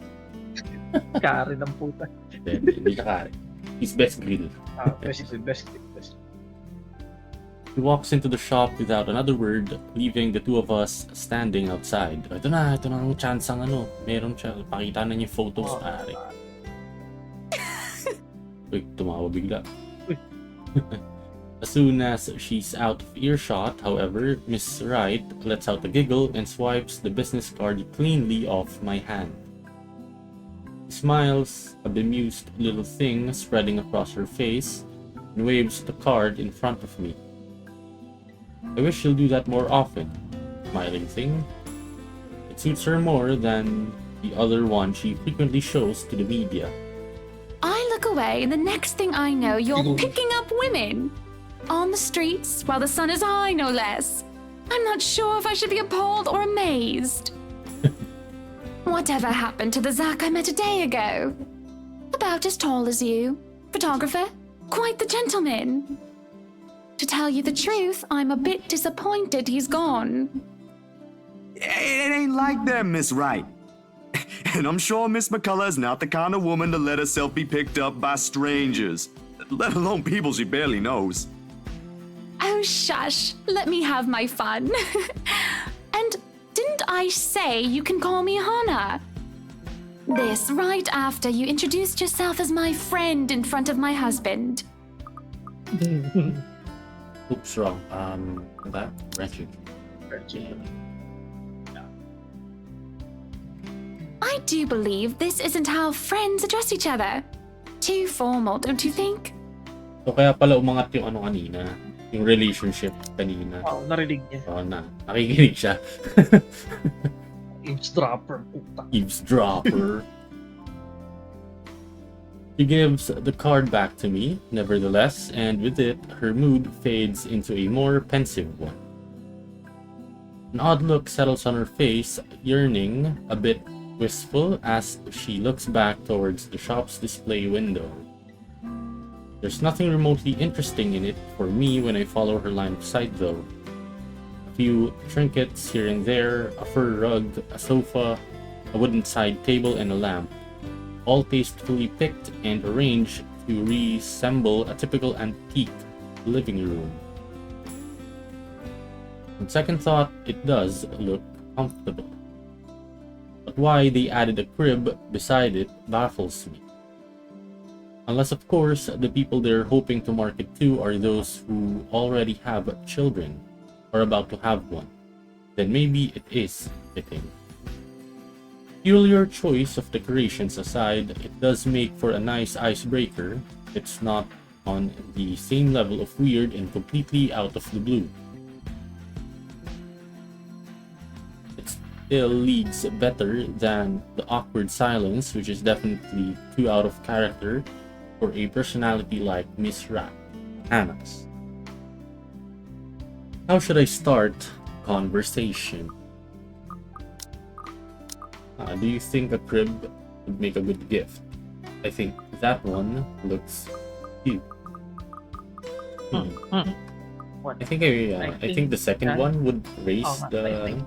Kari ng puta. Hindi siya kare. He's best grill. Best. He walks into the shop without another word, leaving the two of us standing outside. Ito na ang chance ang meron siya. Pakita na niya yung photos, pare. Uy, tumawa bigla. As soon as she's out of earshot, however, Miss Wright lets out a giggle and swipes the business card cleanly off my hand. She smiles, a bemused little thing spreading across her face, and waves the card in front of me. I wish she'll do that more often. Smiling thing. It suits her more than the other one she frequently shows to the media. I look away, and the next thing I know, you're picking up women. On the streets, while the sun is high, no less. I'm not sure if I should be appalled or amazed. Whatever happened to the Zach I met a day ago? About as tall as you. Photographer. Quite the gentleman. To tell you the truth, I'm a bit disappointed he's gone. It ain't like that, Miss Wright. And I'm sure Miss McCullough is not the kind of woman to let herself be picked up by strangers, let alone people she barely knows. Oh, shush. Let me have my fun. And didn't I say you can call me Hannah? This right after you introduced yourself as my friend in front of my husband. Oops, wrong. That? Wrenching. I do believe this isn't how friends address each other. Too formal, don't you think? So kaya pala umangat yung ano kanina, yung relationship kanina. Oo, narinig niya. Oo na, nakikinig siya. Eavesdropper. Puta. Eavesdropper. She gives the card back to me, nevertheless, and with it, her mood fades into a more pensive one. An odd look settles on her face, yearning, a bit wistful, as she looks back towards the shop's display window. There's nothing remotely interesting in it for me when I follow her line of sight, though. A few trinkets here and there, a fur rug, a sofa, a wooden side table, and a lamp, all tastefully picked and arranged to resemble a typical antique living room. On second thought, it does look comfortable. But why they added a crib beside it baffles me. Unless, of course, the people they're hoping to market to are those who already have children or about to have one. Then maybe it is fitting. Peculiar choice of decorations aside, it does make for a nice icebreaker. It's not on the same level of weird and completely out of the blue. It still leads better than the awkward silence, which is definitely too out of character for a personality like Miss Hannah's. How should I start conversation? Do you think a crib would make a good gift? I think that one looks cute. What? I think I think the second one would raise the.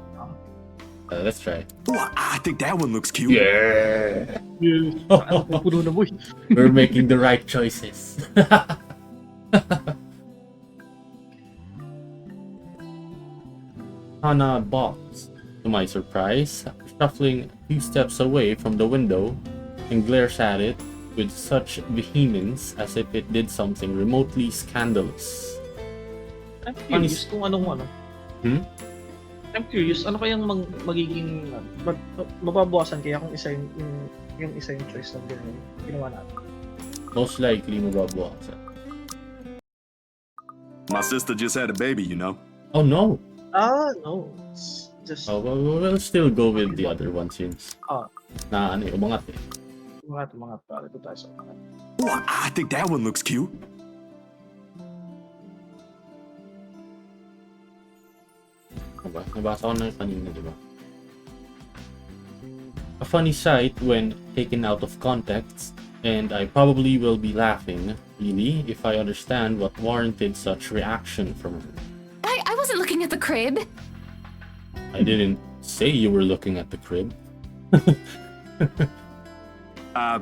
Let's try. Oh, I think that one looks cute. Yeah, Puno na mo eh. we're making the right choices. Hannah balks, to my surprise, shuffling a few steps away from the window, and glares at it with such vehemence as if it did something remotely scandalous. I'm curious kung anong ano. I'm curious, ano kayang magiging mababawasan kaya kung isa yung isa yung choice ng ginawa natin. Most likely mababawasan. My sister just had a baby, you know. Oh no! No. It's just Oh, well, we'll still go with the other one since na ano, umangat eh. mga pare ito tayo sa mga. Oh, I think that one looks cute. Diba? Nabasa ko na kanina, diba? A funny sight when taken out of context, and I probably will be laughing, really, if I understand what warranted such reaction from her. I wasn't looking at the crib. I didn't say you were looking at the crib. I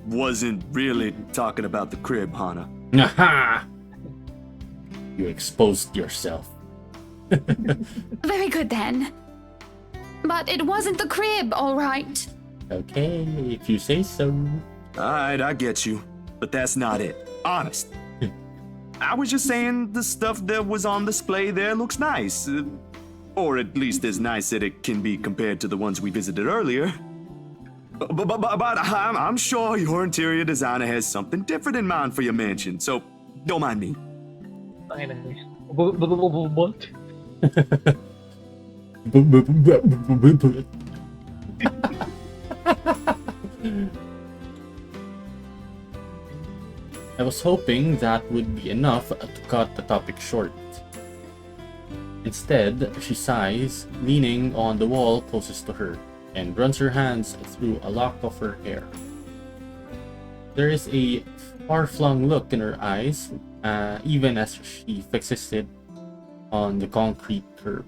wasn't really talking about the crib, Hannah. Aha! You exposed yourself. Very good then. But it wasn't the crib, all right. Okay, if you say so. Alright, I get you. But that's not it. Honest. I was just saying the stuff that was on display there looks nice. Or at least as nice that it can be compared to the ones we visited earlier. But I'm sure your interior designer has something different in mind for your mansion, so don't mind me. Tangina niya. Bubot. I was hoping that would be enough to cut the topic short. Instead, she sighs, leaning on the wall closest to her, and runs her hands through a lock of her hair. There is a far-flung look in her eyes, even as she fixes it on the concrete curb.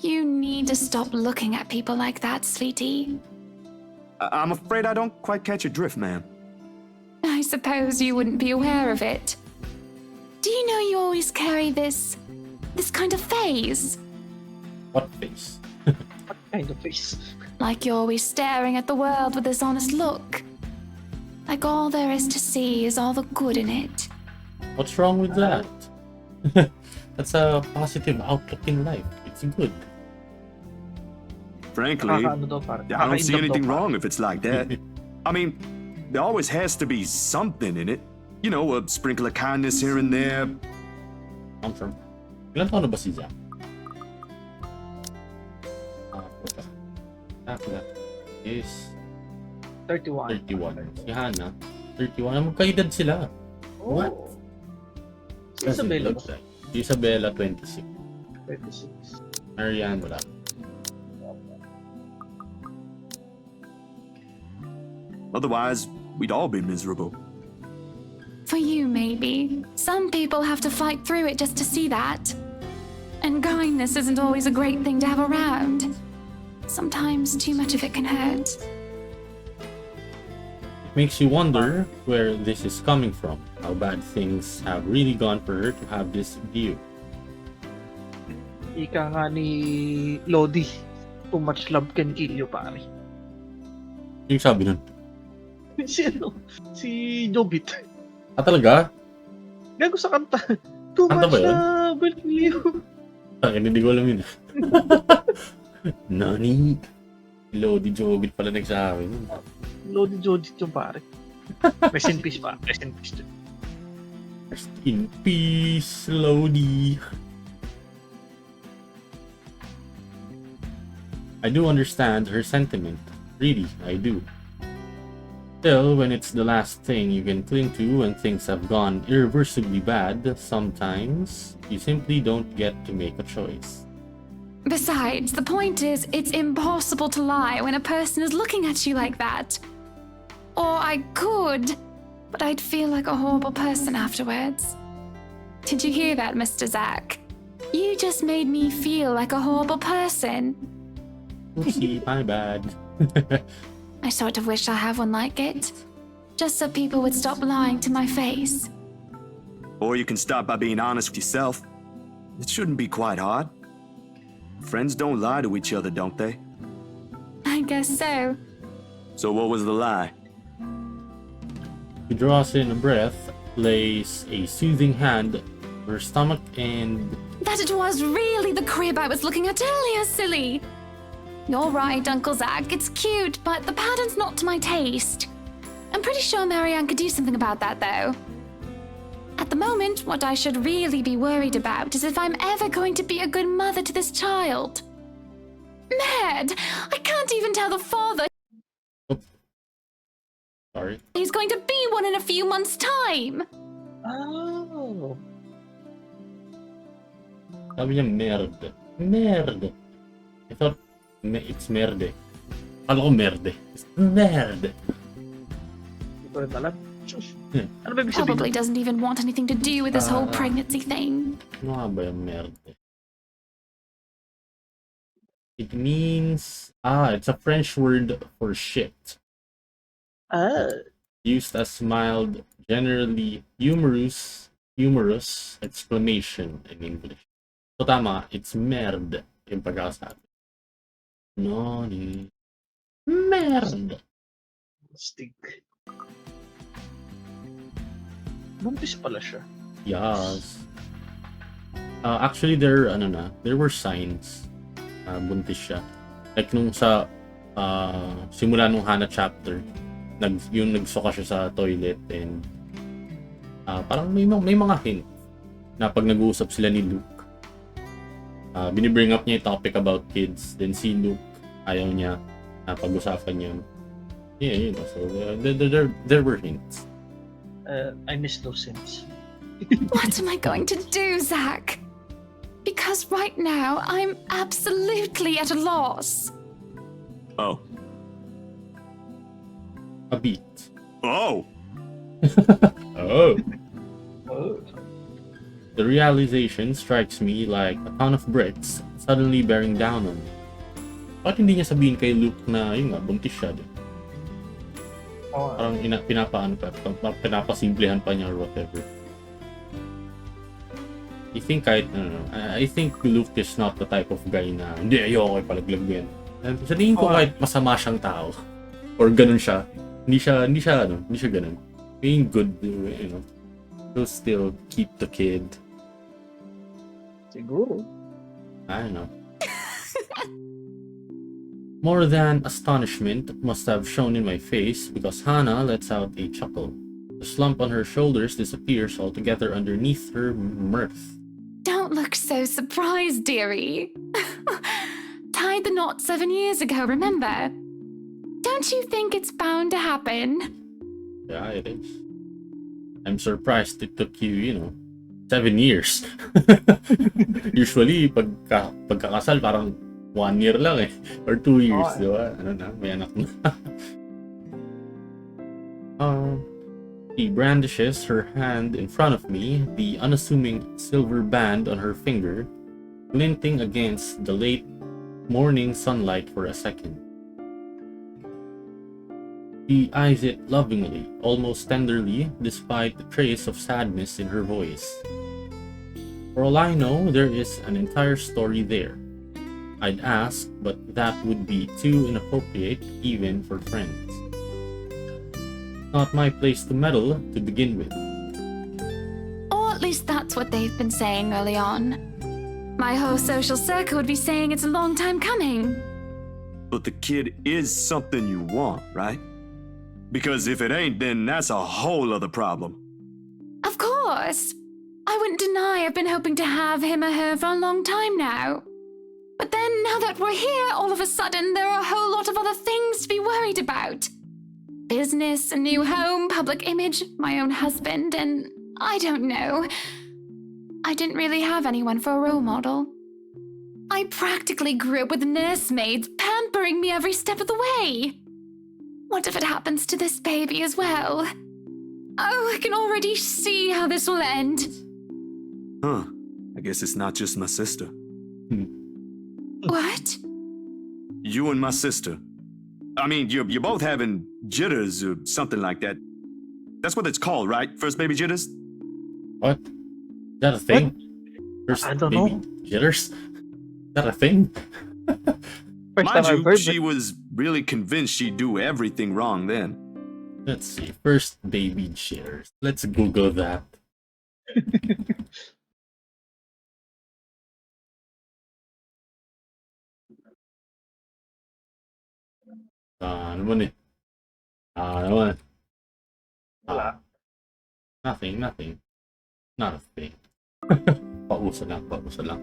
You need to stop looking at people like that, sweetie. I'm afraid I don't quite catch your drift, ma'am. I suppose you wouldn't be aware of it. Do you know you always carry this kind of phase? What face? What kind of face? Like you're always staring at the world with this honest look. Like all there is to see is all the good in it. What's wrong with that? That's a positive outlook in life. It's good. Frankly, Nakakaano daw, pare. I don't see Nakakaindam anything daw, pare. wrong if it's like that. I mean, there always has to be something in it. You know, a sprinkle of kindness here and there. I'm sure. Ilan taon na ba si Zach? Zach is 31. 31. Si Hannah, 31. Magkaedad sila. What? Si Isabella ba? Looks like. Si Isabella, 26. 26. Marianne, wala. Otherwise, we'd all be miserable. For you, maybe. Some people have to fight through it just to see that. And kindness isn't always a great thing to have around. Sometimes too much of it can hurt. It makes you wonder where this is coming from. How bad things have really gone for her to have this view. Ika nga ni Lodi, too much love can kill you, pare. Yung sabi nun? Si ano? Si Jobit. Ah, talaga? Gago sa kanta. Too Kanta much ba yun? love will kill you. Hindi ko alam yun. Nani? Lodi Jobit pala nagsabi nun. Lodi Jodit yung pare. Rest in peace pa. Rest in peace. Rest in peace, Lodi. I do understand her sentiment. Really, I do. Still, when it's the last thing you can cling to when things have gone irreversibly bad, sometimes you simply don't get to make a choice. Besides, the point is, it's impossible to lie when a person is looking at you like that. Or I could, but I'd feel like a horrible person afterwards. Did you hear that, Mr. Zach? You just made me feel like a horrible person. Oopsie, my bad. I sort of wish I have one like it. Just so people would stop lying to my face. Or you can start by being honest with yourself. It shouldn't be quite hard. Friends don't lie to each other, don't they? I guess so. So what was the lie? She draws in a breath, lays a soothing hand on her stomach, and That it was really the crib I was looking at earlier, silly. You're right, Uncle Zach. It's cute, but the pattern's not to my taste. I'm pretty sure Marianne could do something about that, though. At the moment, what I should really be worried about is if I'm ever going to be a good mother to this child. Mad! I can't even tell the father sorry. he's going to be one in a few months' time. Oh. Sabi niya, merde. Merde. I thought it's merde. Kala ko merde. It's merde. Hindi ko rin alam. Ano ba ibig sabihin? Probably doesn't even want anything to do with this whole pregnancy thing. Ano nga ba yung merde? It means... it's a French word for shit. Used as mild, generally humorous exclamation in English. So tama, it's merde yung pagkakasabi. Nani. Merde. Stig. Buntis pala siya. Yes. Actually, there were signs. Buntis siya. Like nung sa simula nung Hana chapter, yung nagsuka siya sa toilet and parang may mga hint na pag nag-uusap sila ni Luke, binibring up niya yung topic about kids, then si Luke, ayaw niya pag-usapan yun. Yeah, you know, so there were hints. I miss those hints. What am I going to do, Zach? Because right now I'm absolutely at a loss. Oh. A beat. Oh! Oh. Oh. The realization strikes me like a ton of bricks suddenly bearing down on me. Bakit hindi niya sabihin kay Luke na yun nga, buntis siya din? Oh, Parang pinapasimplehan pa niya or whatever. I think Luke is not the type of guy na hindi, ayoko kay palaglag yan. Sa tingin ko kahit masama siyang tao or ganun siya, hindi siya ganun. Being good, you know, he'll still keep the kid. siguro. I don't know. More than astonishment must have shown in my face because Hannah lets out a chuckle. The slump on her shoulders disappears altogether underneath her mirth. Don't look so surprised, dearie. Tied the knot 7 years ago, remember? Don't you think it's bound to happen? Yeah, it is. I'm surprised it took you, 7 years. Usually, pagkakasal, parang 1 year lang eh. Or 2 years, di ba? Ano na, may anak na. She brandishes her hand in front of me, the unassuming silver band on her finger, glinting against the late morning sunlight for a second. She eyes it lovingly, almost tenderly, despite the trace of sadness in her voice. For all I know, there is an entire story there. I'd ask, but that would be too inappropriate even for friends. Not my place to meddle to begin with. Or at least that's what they've been saying early on. My whole social circle would be saying it's a long time coming. But the kid is something you want, right? Because if it ain't, then that's a whole other problem. Of course. I wouldn't deny I've been hoping to have him or her for a long time now. But then, now that we're here, all of a sudden, there are a whole lot of other things to be worried about. Business, a new home, public image, my own husband, and I don't know. I didn't really have anyone for a role model. I practically grew up with nursemaids pampering me every step of the way. What if it happens to this baby as well? Oh, I can already see how this will end. Huh. I guess it's not just my sister. What? You and my sister. I mean, you're both having jitters or something like that. That's what it's called, right? First baby jitters? What? Is that a thing? First I don't baby know. jitters? Is that a thing? First Mind time I've you, heard she it. was really convinced she'd do everything wrong then. Let's see. First baby jitters. Let's Google that. Ano man eh? Ano man? Wala. Nothing. Not a thing. Pausa lang.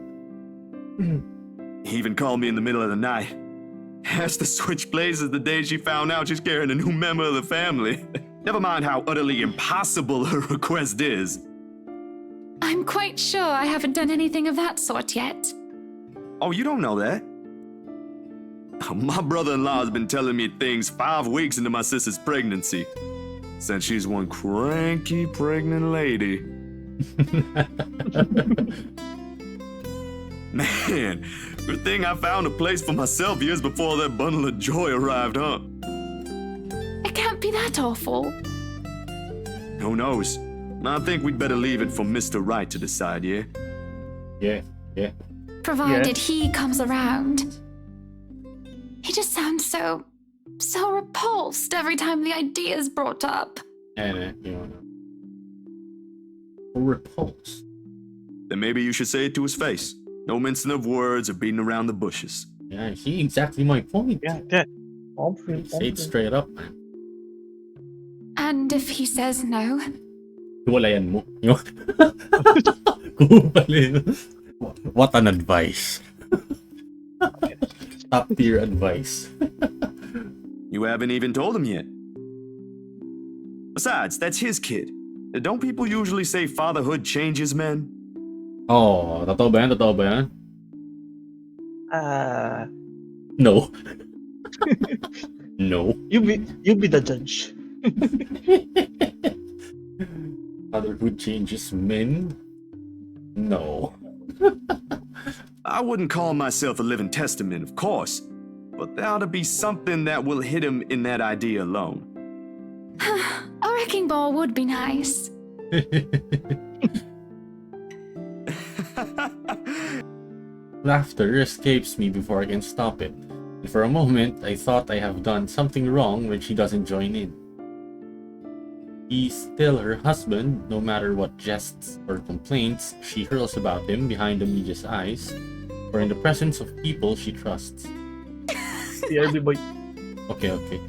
He even called me in the middle of the night. Asked to switch places the day she found out she's carrying a new member of the family. Never mind how utterly impossible her request is. I'm quite sure I haven't done anything of that sort yet. Oh, you don't know that? My brother-in-law has been telling me things 5 weeks into my sister's pregnancy. Since she's one cranky pregnant lady. Man, good thing I found a place for myself years before that bundle of joy arrived, huh? It can't be that awful. Who knows? I think we'd better leave it for Mr. Right to decide, yeah? Yeah. Provided he comes around. He just sounds so repulsed every time the idea is brought up. And, or repulsed? Then maybe you should say it to his face. No mincing of words or beating around the bushes. Yeah, see, exactly my point. Yeah. Say it straight up, man. And if he says no? Hiwalayan mo. Kupalin. What an advice. Top tier advice. You haven't even told him yet. Besides, that's his kid. Don't people usually say fatherhood changes men? Oh, totoo ba yan? Totoo ba yan? No. No. You be the judge. Fatherhood changes men? No. I wouldn't call myself a living testament, of course, but there ought to be something that will hit him in that idea alone. A wrecking ball would be nice. Laughter escapes me before I can stop it, and for a moment I thought I have done something wrong when she doesn't join in. He's still her husband, no matter what jests or complaints she hurls about him behind the media's eyes, or in the presence of people she trusts. CRB boy. Okay.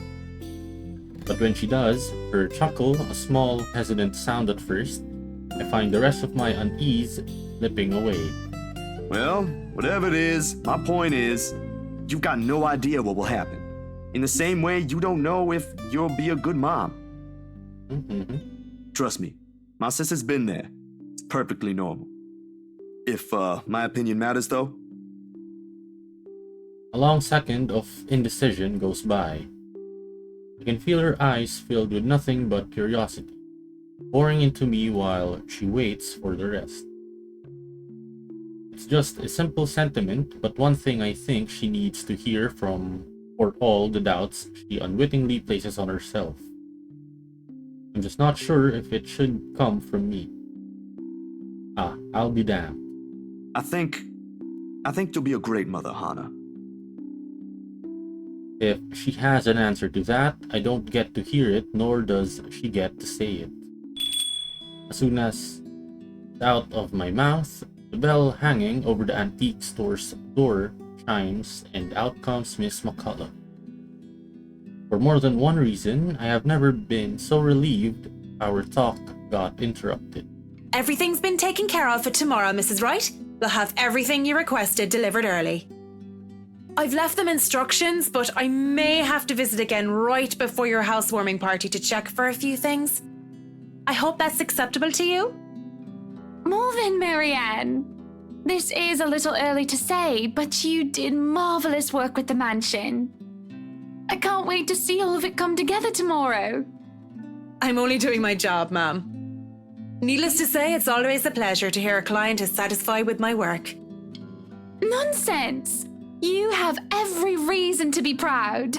But when she does, her chuckle, a small, hesitant sound at first, I find the rest of my unease slipping away. Well, whatever it is, my point is, you've got no idea what will happen. In the same way, you don't know if you'll be a good mom. Mm-hmm. Trust me, my sister's been there. It's perfectly normal. If my opinion matters, though. A long second of indecision goes by. I can feel her eyes filled with nothing but curiosity, pouring into me while she waits for the rest. It's just a simple sentiment, but one thing I think she needs to hear for all the doubts she unwittingly places on herself. I'm just not sure if it should come from me. I'll be damned. I think you'll be a great mother, Hana. If she has an answer to that, I don't get to hear it, nor does she get to say it. As soon as it's out of my mouth, the bell hanging over the antique store's door chimes, and out comes Miss McCullough. For more than one reason, I have never been so relieved our talk got interrupted. Everything's been taken care of for tomorrow, Mrs. Wright. We'll have everything you requested delivered early. I've left them instructions, but I may have to visit again right before your housewarming party to check for a few things. I hope that's acceptable to you? More than Marianne. This is a little early to say, but you did marvelous work with the mansion. I can't wait to see all of it come together tomorrow. I'm only doing my job, ma'am. Needless to say, it's always a pleasure to hear a client is satisfied with my work. Nonsense! You have every reason to be proud.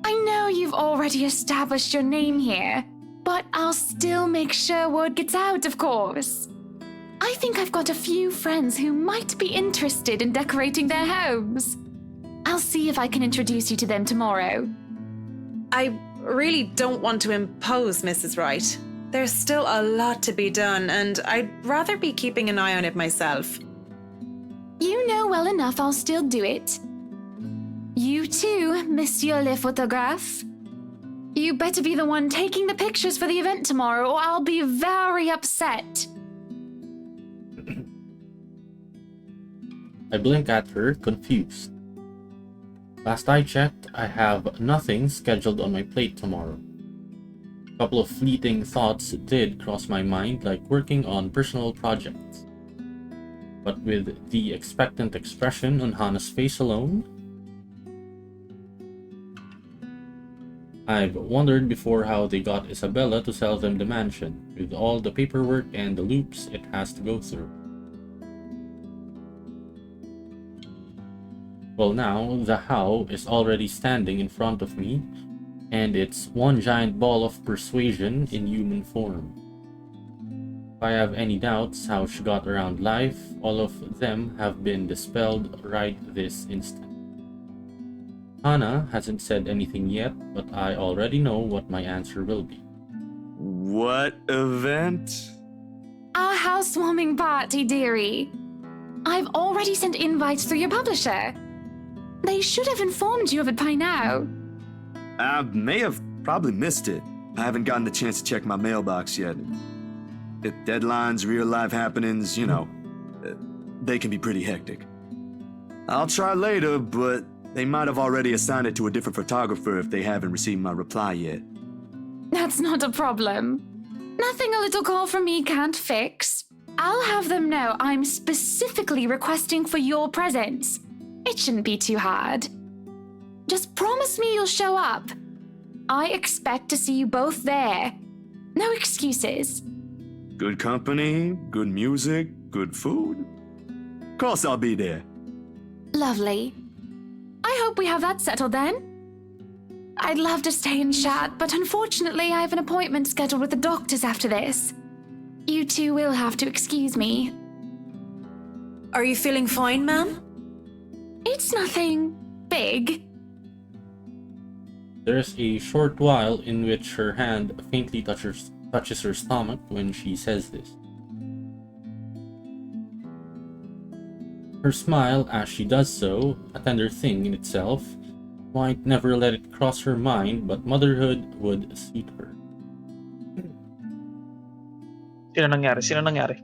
I know you've already established your name here, but I'll still make sure word gets out, of course. I think I've got a few friends who might be interested in decorating their homes. I'll see if I can introduce you to them tomorrow. I really don't want to impose, Mrs. Wright. There's still a lot to be done, and I'd rather be keeping an eye on it myself. You know well enough I'll still do it. You too, Monsieur le Photographe. You better be the one taking the pictures for the event tomorrow, or I'll be very upset. I blink at her, confused. Last I checked, I have nothing scheduled on my plate tomorrow. A couple of fleeting thoughts did cross my mind, like working on personal projects. But with the expectant expression on Hana's face alone, I've wondered before how they got Isabella to sell them the mansion, with all the paperwork and the loops it has to go through. Well, now the how is already standing in front of me, and it's one giant ball of persuasion in human form. If I have any doubts how she got around life, all of them have been dispelled right this instant. Hana hasn't said anything yet, but I already know what my answer will be. What event? Our housewarming party, dearie. I've already sent invites through your publisher. They should have informed you of it by now. I may have probably missed it. I haven't gotten the chance to check my mailbox yet. Deadlines, real-life happenings, they can be pretty hectic. I'll try later, but they might have already assigned it to a different photographer if they haven't received my reply yet. That's not a problem. Nothing a little call from me can't fix. I'll have them know I'm specifically requesting for your presence. It shouldn't be too hard. Just promise me you'll show up. I expect to see you both there. No excuses. Good company, good music, good food. Of course I'll be there. Lovely. I hope we have that settled then. I'd love to stay and chat, but unfortunately I have an appointment scheduled with the doctors after this. You two will have to excuse me. Are you feeling fine, ma'am? It's nothing big. There's a short while in which her hand faintly touches her stomach when she says this. Her smile as she does so, a tender thing in itself, might never let it cross her mind, but motherhood would suit her. Sino nangyari?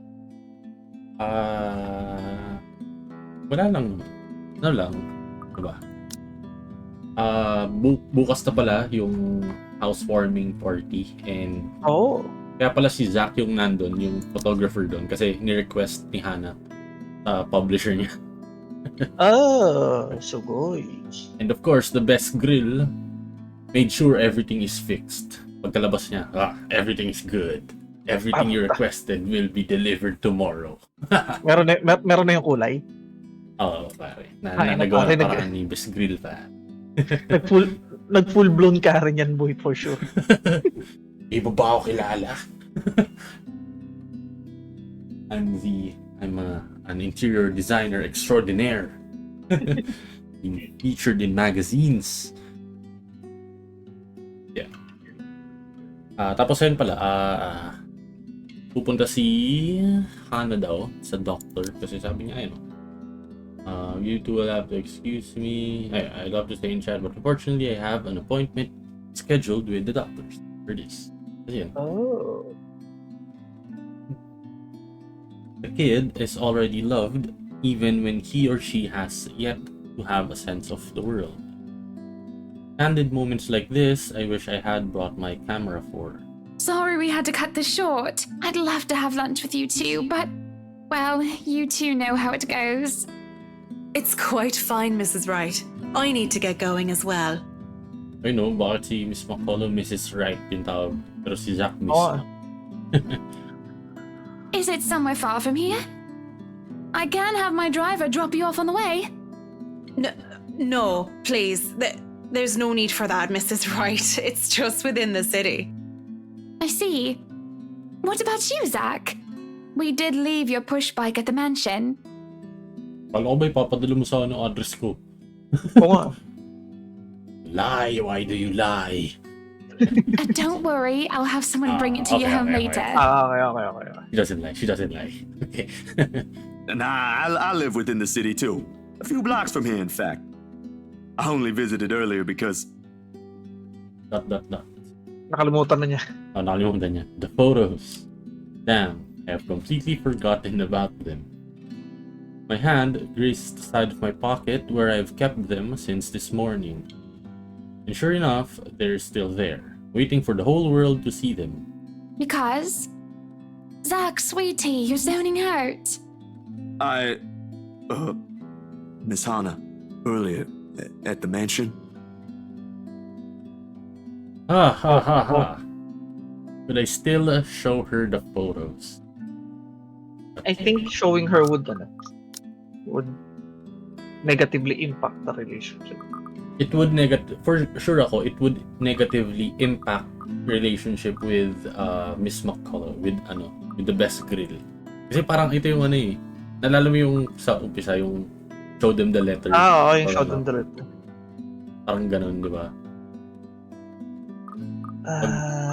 Wala lang. Ano lang? Diba? Bukas na pala yung housewarming party and kaya pala si Zach yung nandun, yung photographer doon kasi ni-request ni Hannah publisher niya. Sugoy. And of course, the best grill made sure everything is fixed. Pagkalabas niya, everything is good. Everything you requested will be delivered tomorrow. meron na yung kulay? Oo, pare. Nagawa na parang ni best grill pa. Nag full blown ka rin yan, boy, for sure. Iba ba ako kilala? I'm an interior designer extraordinaire. Featured in magazines. Yeah. Tapos ayun pala, pupunta si Hannah daw sa doctor kasi sabi niya ayun. You two will have to excuse me. I'd love to stay in chat, but unfortunately I have an appointment scheduled with the doctors for this. Kasi yun. The kid is already loved even when he or she has yet to have a sense of the world. Candid moments like this, I wish I had brought my camera for. Sorry we had to cut this short. I'd love to have lunch with you two, but, well, you two know how it goes. It's quite fine, Mrs. Wright. I need to get going as well. I know, bakit si Miss McCullough Mrs. Wright yung tawag, pero si Zach Miss. Is it somewhere far from here? I can have my driver drop you off on the way. No, please. There's no need for that, Mrs. Wright. It's just within the city. I see. What about you, Zach? We did leave your push bike at the mansion. Kala ko ba ipapadala mo sa address ko? Oo nga. Lie, why do you lie? Don't worry, I'll have someone bring it to your home later. Okay. She doesn't lie. Okay. Nah, I live within the city too. A few blocks from here, in fact. I only visited earlier because... Nakalimutan na niya. Nakalimutan niya. The photos. Damn, I have completely forgotten about them. My hand grazed the side of my pocket where I've kept them since this morning. And sure enough, they're still there, waiting for the whole world to see them. Because? Zach, sweetie, you're zoning out. Miss Hannah, earlier, at the mansion. But I still show her the photos. I think showing her would negatively impact the relationship. It would for sure it would negatively impact relationship with Miss McCullough with the best grill. Kasi parang ito yung nalala mo yung sa umpisa yung show them the letter. Yung show them the letter. Parang ganun, di ba?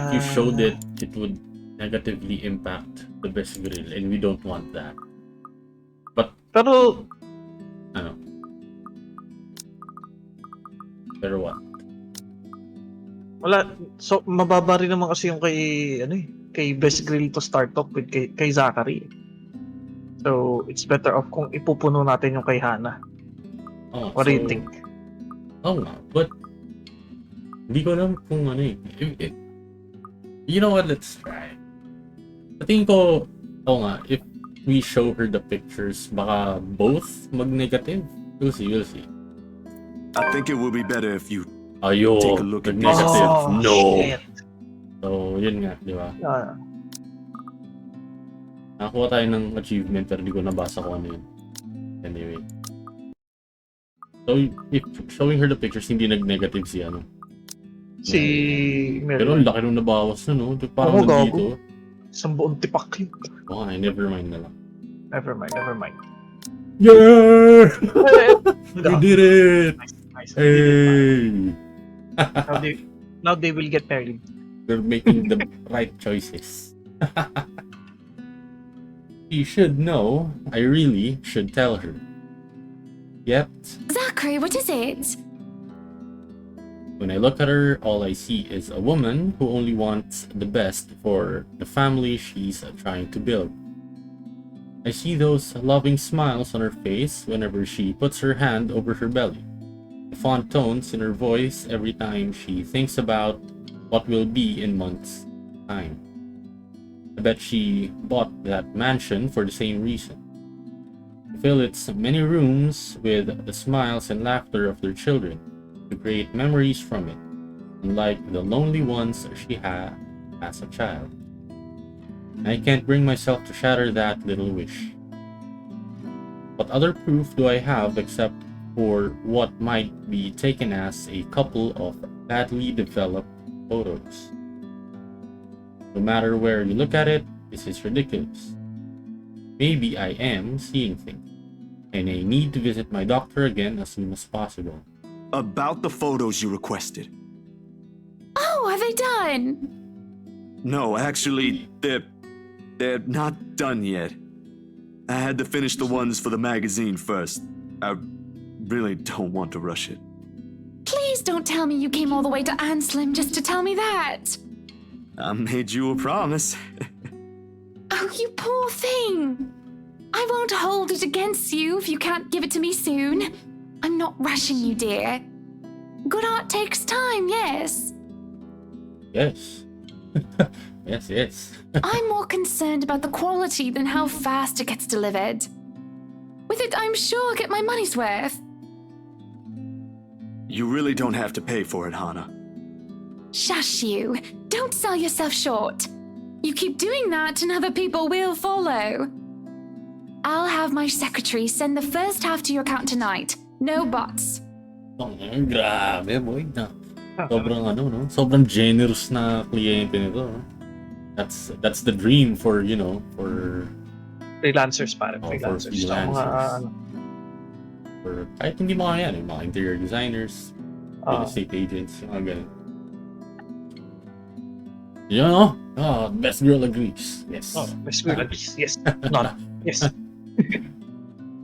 If you showed it, it would negatively impact the best grill, and we don't want that. But Pero, ano? Pero what? wala. So, mababa rin naman kasi yung kay Best Grill to start off with kay Zachary. So, it's better off kung ipupuno natin yung kay Hana. Oh, What do you think? Oh, but hindi ko alam kung ano eh. You know what? Let's try. Sa tingin ko, if we show her the pictures, baka both mag-negative. We'll see. I think it would be better if you Ayo, take a look at this. negative. No. Shit. So, yun nga, di ba? Ah, Nakakuha tayo ng achievement pero di ko nabasa kung ano yun. Anyway. So, if showing her the pictures, hindi nag-negative si ano. si Pero Mel. ang laki nung nabawas na, no? Parang Oo, gago. nandito. Isang buong tipak yun. Okay, never mind na lang. Never mind. Yeah! We did it! Nice. Hey! Now they will get married. They're making the right choices. She should know. I really should tell her. Yet, Zachary, what is it? when I look at her, all I see is a woman who only wants the best for the family she's trying to build. I see those loving smiles on her face whenever she puts her hand over her belly, the fond tones in her voice every time she thinks about what will be in months' time. I bet she bought that mansion for the same reason. To fill its many rooms with the smiles and laughter of their children, to create memories from it, unlike the lonely ones she had as a child. I can't bring myself to shatter that little wish. What other proof do I have except for what might be taken as a couple of badly developed photos? No matter where you look at it, this is ridiculous. Maybe I am seeing things, and I need to visit my doctor again as soon as possible. About the photos you requested. Oh, are they done? No, actually, they're not done yet. I had to finish the ones for the magazine first. I really don't want to rush it. Please don't tell me you came all the way to Anslim just to tell me that. I made you a promise. Oh, you poor thing. I won't hold it against you if you can't give it to me soon. I'm not rushing you, dear. Good art takes time, yes. Yes. yes. I'm more concerned about the quality than how fast it gets delivered. With it, I'm sure I'll get my money's worth. You really don't have to pay for it, Hana. Shush you. Don't sell yourself short. You keep doing that and other people will follow. I'll have my secretary send the first half to your account tonight. No buts. Oh, grabe, boy. Sobrang no? Sobrang generous na kliyente nito. No? That's the dream for, for Freelancers pare, for freelancers. So, freelancers. For kahit hindi mga yan, mga interior designers, real estate agents, mga ganun. Best girl agrees. Yes. Best Grill agrees. Yes. Not. Yes.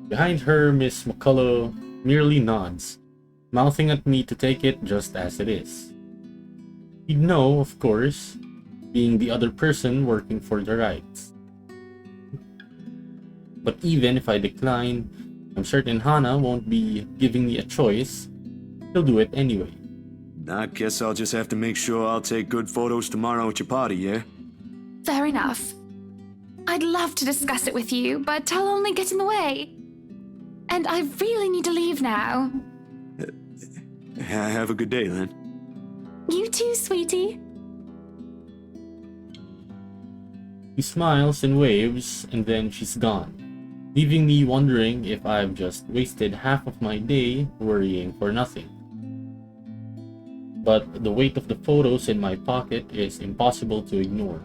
Behind her, Miss McCullough merely nods, mouthing at me to take it just as it is. He'd know, of course, being the other person working for the rights. But even if I decline, I'm certain Hana won't be giving me a choice. He'll do it anyway. I guess I'll just have to make sure I'll take good photos tomorrow at your party, yeah? Fair enough. I'd love to discuss it with you, but I'll only get in the way. And I really need to leave now. Have a good day, then. You too, sweetie. She smiles and waves, and then she's gone, leaving me wondering if I've just wasted half of my day worrying for nothing. But the weight of the photos in my pocket is impossible to ignore.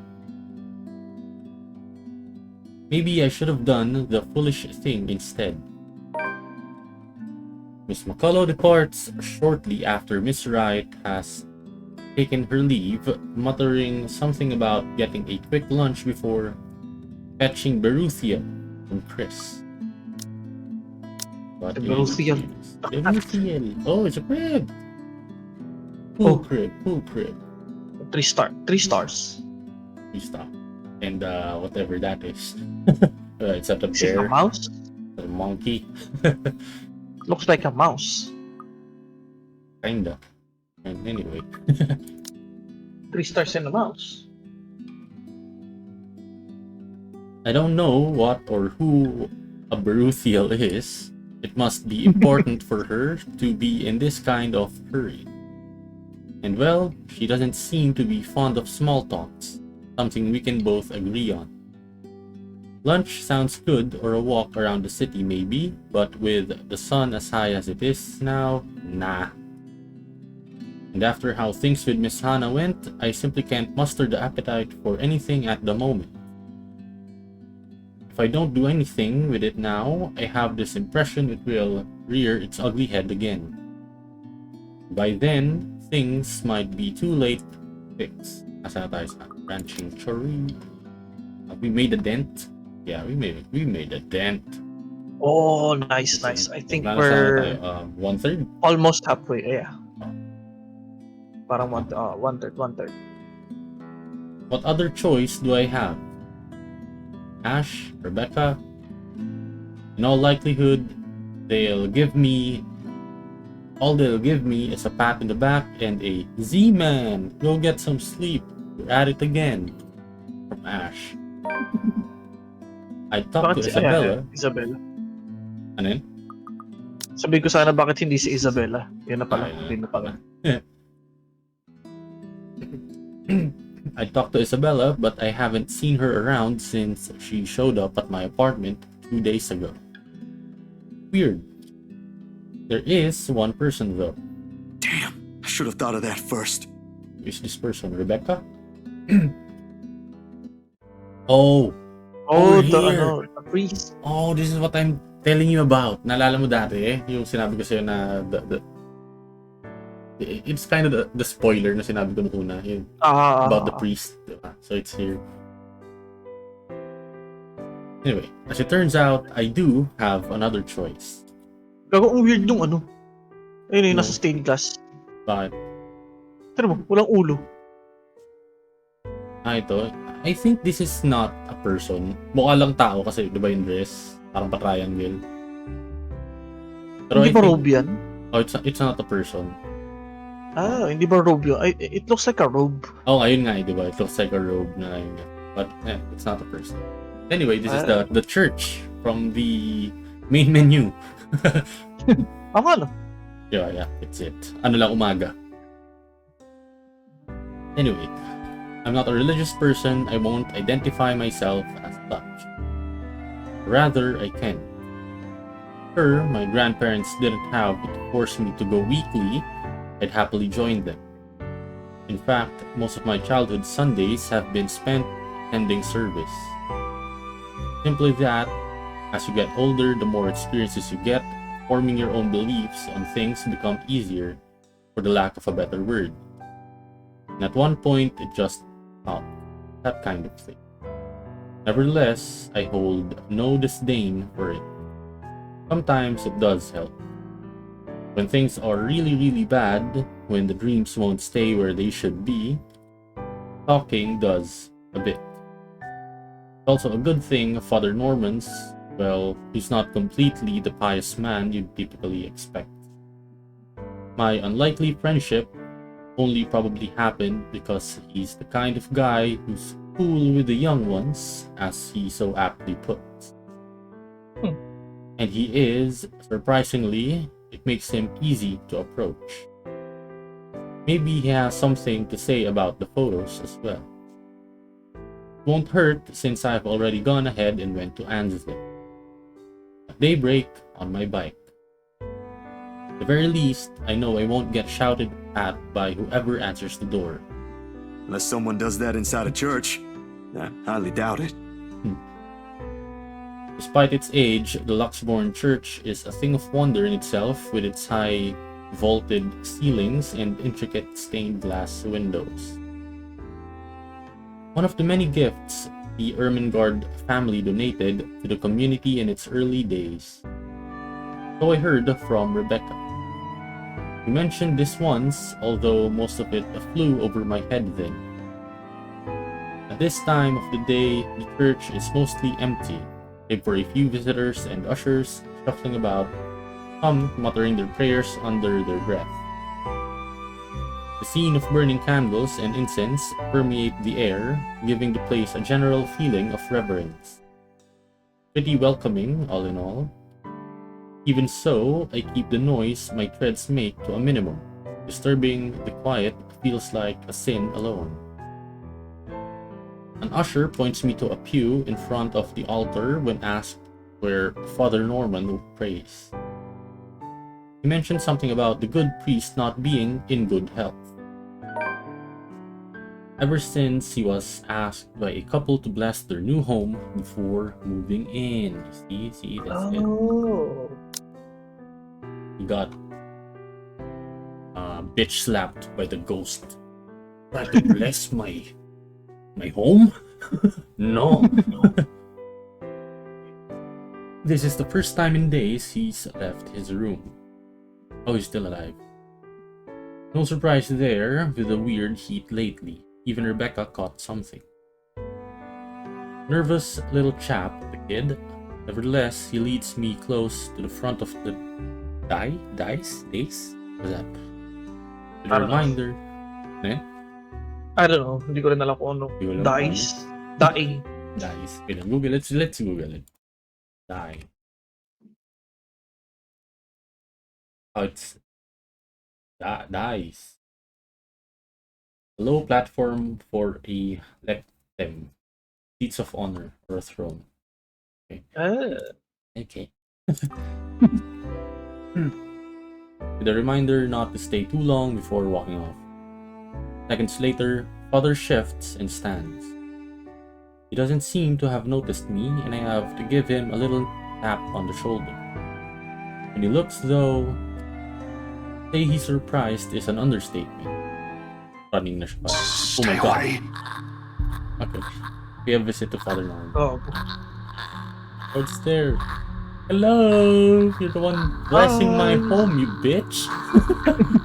Maybe I should have done the foolish thing instead. Miss McCullough departs shortly after Miss Wright has taken her leave, muttering something about getting a quick lunch before fetching Beruthiel from Chris. What The is Beruthiel. this? Beruthiel. Oh, it's a crib. Oh. Pool crib. 3 stars. We stop. And whatever that is. It's not a Is it a bear, mouse? a monkey. Looks like a mouse. Kinda. And anyway. 3 stars and a mouse. I don't know what or who a Beruthiel is. It must be important for her to be in this kind of hurry. And well, she doesn't seem to be fond of small talks, something we can both agree on. Lunch sounds good, or a walk around the city maybe, but with the sun as high as it is now, nah. And after how things with Miss Hannah went, I simply can't muster the appetite for anything at the moment. If I don't do anything with it now, I have this impression it will rear its ugly head again. By then, things might be too late to fix. Asa na tayo sa ranching chori? We made a dent? Yeah, we made a dent. Oh, nice. I think Plano we're sana tayo, 1/3. almost halfway. Yeah. Parang 1/3. What other choice do I have? Ash, Rebecca? In all likelihood, all they'll give me is a pat in the back and a Z-Man, go get some sleep. You're at it again. From Ash. I talked to Isabella. Isabella. Ano yun? Sabi ko sana bakit hindi si Isabella. Yun na pala. Yun na pala. I talked to Isabella, but I haven't seen her around since she showed up at my apartment 2 days ago. Weird. There is one person though. Damn, I should have thought of that first. Who is this person? Rebecca? Oh, Oh, here. the priest. Oh, this is what I'm telling you about. Naalala mo dati, yung sinabi ko sa'yo na it's kind of the spoiler na sinabi ko nung una, yun, about the priest. Diba? So it's here. Anyway, as it turns out, I do have another choice. Gago, ang weird nung ano. Ayun, No. nasa stained glass. Bakit? Tira mo, walang ulo. Ito. I think this is not a person. Mukha lang tao kasi, di ba yung dress? Parang pa-triangle. Hindi ba robe yan? Oh, it's not a person. Ah, hindi ba robe yun? It looks like a robe. Oh, ayun nga, di ba? It looks like a robe na yun. But it's not a person. Anyway, this is the church from the main menu. Ako ano? Yeah, it's it. Ano lang, umaga. Anyway, I'm not a religious person. I won't identify myself as such. Rather, I can. Sure, my grandparents didn't have to force me to go weekly. I'd happily join them. In fact, most of my childhood Sundays have been spent attending service. Simply that, as you get older, the more experiences you get, forming your own beliefs on things become easier, for the lack of a better word. And at one point, it just stopped. That kind of thing. Nevertheless, I hold no disdain for it. Sometimes it does help. When things are really, really bad, when the dreams won't stay where they should be, talking does a bit. It's also a good thing Father Norman's, well, he's not completely the pious man you'd typically expect. My unlikely friendship only probably happened because he's the kind of guy who's cool with the young ones, as he so aptly puts. And he is, surprisingly, it makes him easy to approach. Maybe he has something to say about the photos as well. Won't hurt since I've already gone ahead and went to answer them. At daybreak on my bike. At the very least, I know I won't get shouted at by whoever answers the door. Unless someone does that inside a church. I highly doubt it. Despite its age, the Luxborn Church is a thing of wonder in itself, with its high vaulted ceilings, and intricate stained glass windows. One of the many gifts the Ermengarde family donated to the community in its early days. So I heard from Rebecca. You mentioned this once, although most of it flew over my head then. At this time of the day, the church is mostly empty, save for a few visitors and ushers shuffling about, some muttering their prayers under their breath. The scene of burning candles and incense permeate the air, giving the place a general feeling of reverence. Pretty welcoming, all in all. Even so, I keep the noise my treads make to a minimum. Disturbing the quiet feels like a sin alone. An usher points me to a pew in front of the altar when asked where Father Norman prays. He mentioned something about the good priest not being in good health. Ever since he was asked by a couple to bless their new home before moving in. See, that's it. Oh. He got bitch slapped by the ghost. Try to bless my home? No. This is the first time in days he's left his room. Oh, he's still alive. No surprise there with the weird heat lately. Even Rebecca caught something. Nervous little chap, the kid. Nevertheless, he leads me close to the front of the dice? What's that? With a reminder. Eh? I don't know. Hindi ko rin alam kung ano. Hindi ko alam kung Dice. Dying. Dice. Okay, Google it. Let's Google it. Die. Oh, it's dice. A low platform for a lectem. Seats of honor or a throne. Okay. Okay. With a reminder not to stay too long before walking off. Seconds later, Father shifts and stands. He doesn't seem to have noticed me, and I have to give him a little tap on the shoulder. When he looks, though, say he's surprised is an understatement. Running na siya. Oh my god. Okay. We have a visit to Father Norman. Oh. What's there? Hello! You're the one blessing my home, you bitch!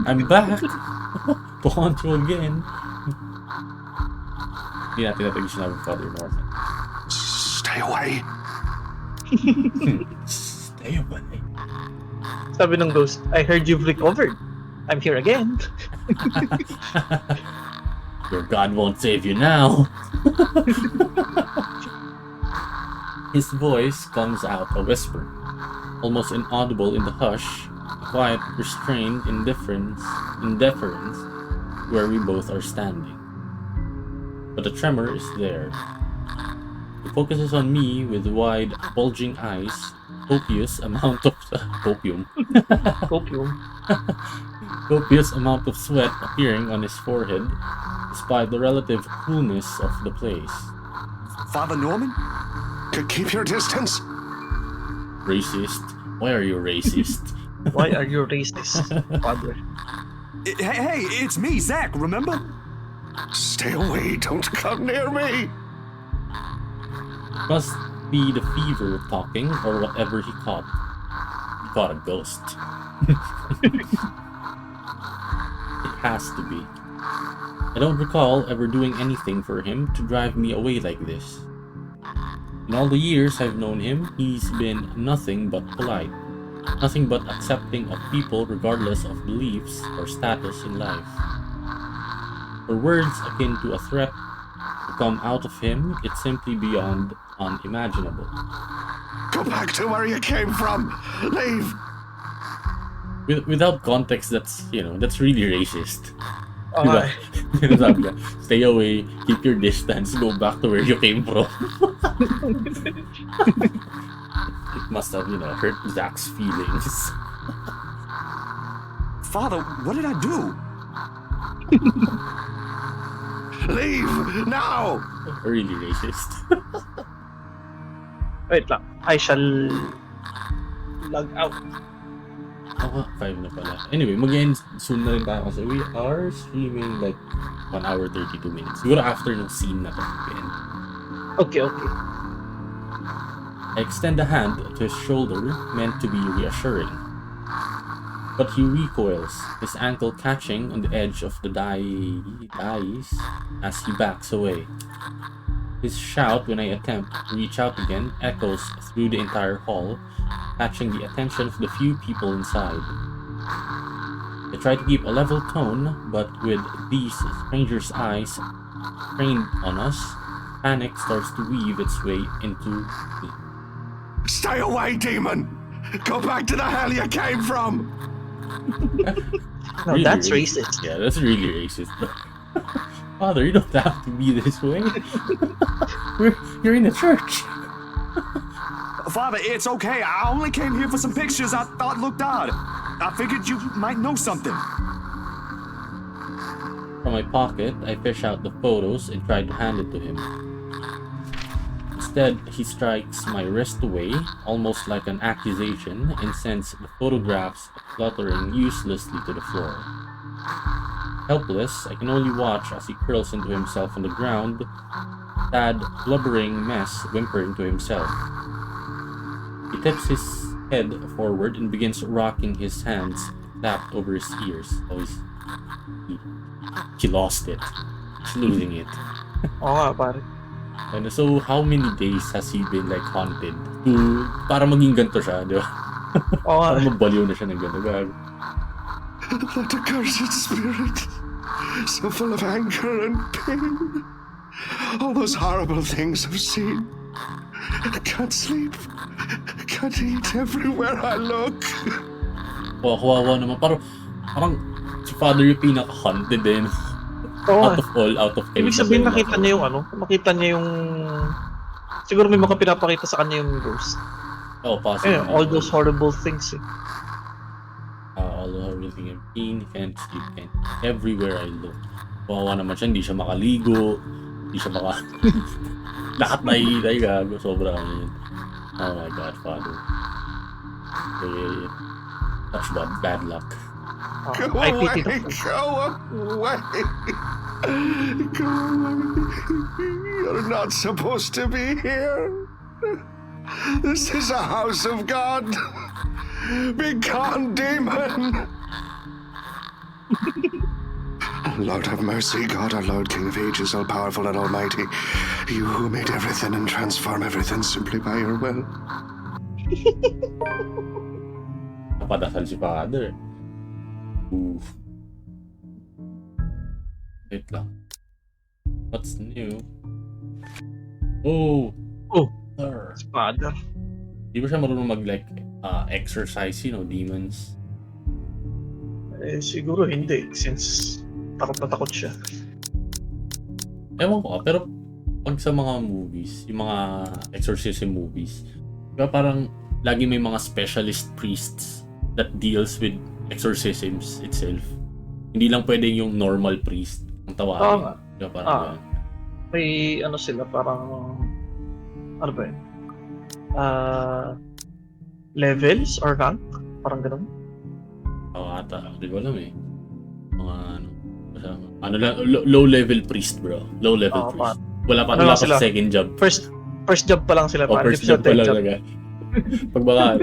I'm back! To haunt you again. Hindi natin natin sinabi Father Norman. Stay away. Stay away. Sabi ng ghost, I heard you've recovered. I'm here again. Your God won't save you now. His voice comes out a whisper, almost inaudible in the hush, a quiet, restrained indifference where we both are standing. But the tremor is there. He focuses on me with wide, bulging eyes, copious amount of copium. Copious amount of sweat appearing on his forehead, despite the relative coolness of the place. Father Norman? Keep your distance. Racist? Why are you racist? Why are you racist, Father? Hey, it's me, Zach, remember? Stay away, don't come near me. Must be the fever talking or whatever he caught. He caught a ghost. It has to be. I don't recall ever doing anything for him to drive me away like this. In all the years I've known him, he's been nothing but polite. Nothing but accepting of people regardless of beliefs or status in life. For words akin to a threat to come out of him, it's simply beyond unimaginable. Go back to where you came from. Leave. Without context, that's really racist. Okay. Sabi niya, stay away, keep your distance, go back to where you came from. It must have, hurt Zach's feelings. Father, what did I do? Leave now. Really racist. Wait lang. I shall log out. Oo, 5 na pala. Anyway, mag-end soon na rin tayo kasi we are streaming like 1 hour 32 minutes. Siguro after ng scene na to. Mag-end. Okay. I extend a hand to his shoulder, meant to be reassuring. But he recoils, his ankle catching on the edge of the dice as he backs away. His shout when I attempt to reach out again echoes through the entire hall, catching the attention of the few people inside. I try to keep a level tone, but with these strangers' eyes trained on us, panic starts to weave its way into me. Stay away, demon! Go back to the hell you came from! No, Really, that's really- racist. Yeah, that's really racist. Father, you don't have to be this way. You're in the church. Father, it's okay. I only came here for some pictures I thought looked odd. I figured you might know something. From my pocket, I fish out the photos and try to hand it to him. Instead, he strikes my wrist away, almost like an accusation, and sends the photographs fluttering uselessly to the floor. Helpless, I can only watch as he curls into himself on the ground, sad, blubbering mess whimpering to himself. He tips his head forward and begins rocking his hands clapped over his ears. Oh, he lost it. He's losing it. Oo nga, pare. And so, how many days has he been like haunted to para maging ganito siya, di ba? Oo nga. Para magbaliw na siya ng ganito. Gago. That accursed spirit, so full of anger and pain. All those horrible things I've seen. I can't sleep. I can't eat everywhere I look. Kawawa naman. Parang si Father yung pinaka-haunted din. Oo nga. Out of Ibig sabihin nakita niya yung siguro may mga pinapakita sa kanya yung ghost. Oh, possibly. All those horrible things eh. All the horrible pain, can't sleep, can't everywhere I look. Kawawa naman siya, hindi siya makaligo, hindi siya lahat na iitay, gago, sobra yun. Oh my God, Father. Okay. That's bad luck. Go I away, pity the go away. Go away. You're not supposed to be here. This is a house of God. Be gone, demon. Lord have mercy, God, our Lord, King of ages, all powerful and almighty. You who made everything and transform everything simply by your will. Napadasal si Father. Oof. Wait lang. What's new? Oh! Sir. Father. Di ba siya marunong exercise, demons? Siguro hindi, since takot na takot siya. Ewan ko, pero pag sa mga movies, yung mga exorcism movies, diba parang lagi may mga specialist priests that deals with exorcisms itself. Hindi lang pwede yung normal priest ang tawagin. Oo nga. Diba parang ganun. May sila parang ba yun? Levels or rank? Parang ganun. Ata, hindi ko alam eh. Mga low level priest, bro. Low level priest. Wala pa sila? second job. First job pa lang sila. First job pa lang talaga. Pag baka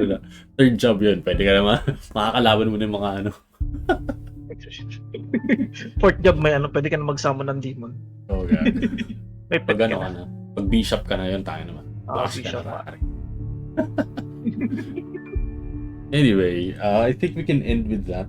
third job yun, pwede ka naman makakalaban mo ng mga Fourth job may pwede ka na magsama ng demon. Oh, God. May pet Pag ka ka na. na. Pag bishop ka na yun, tayo naman. Bishop ka na. Anyway, I think we can end with that.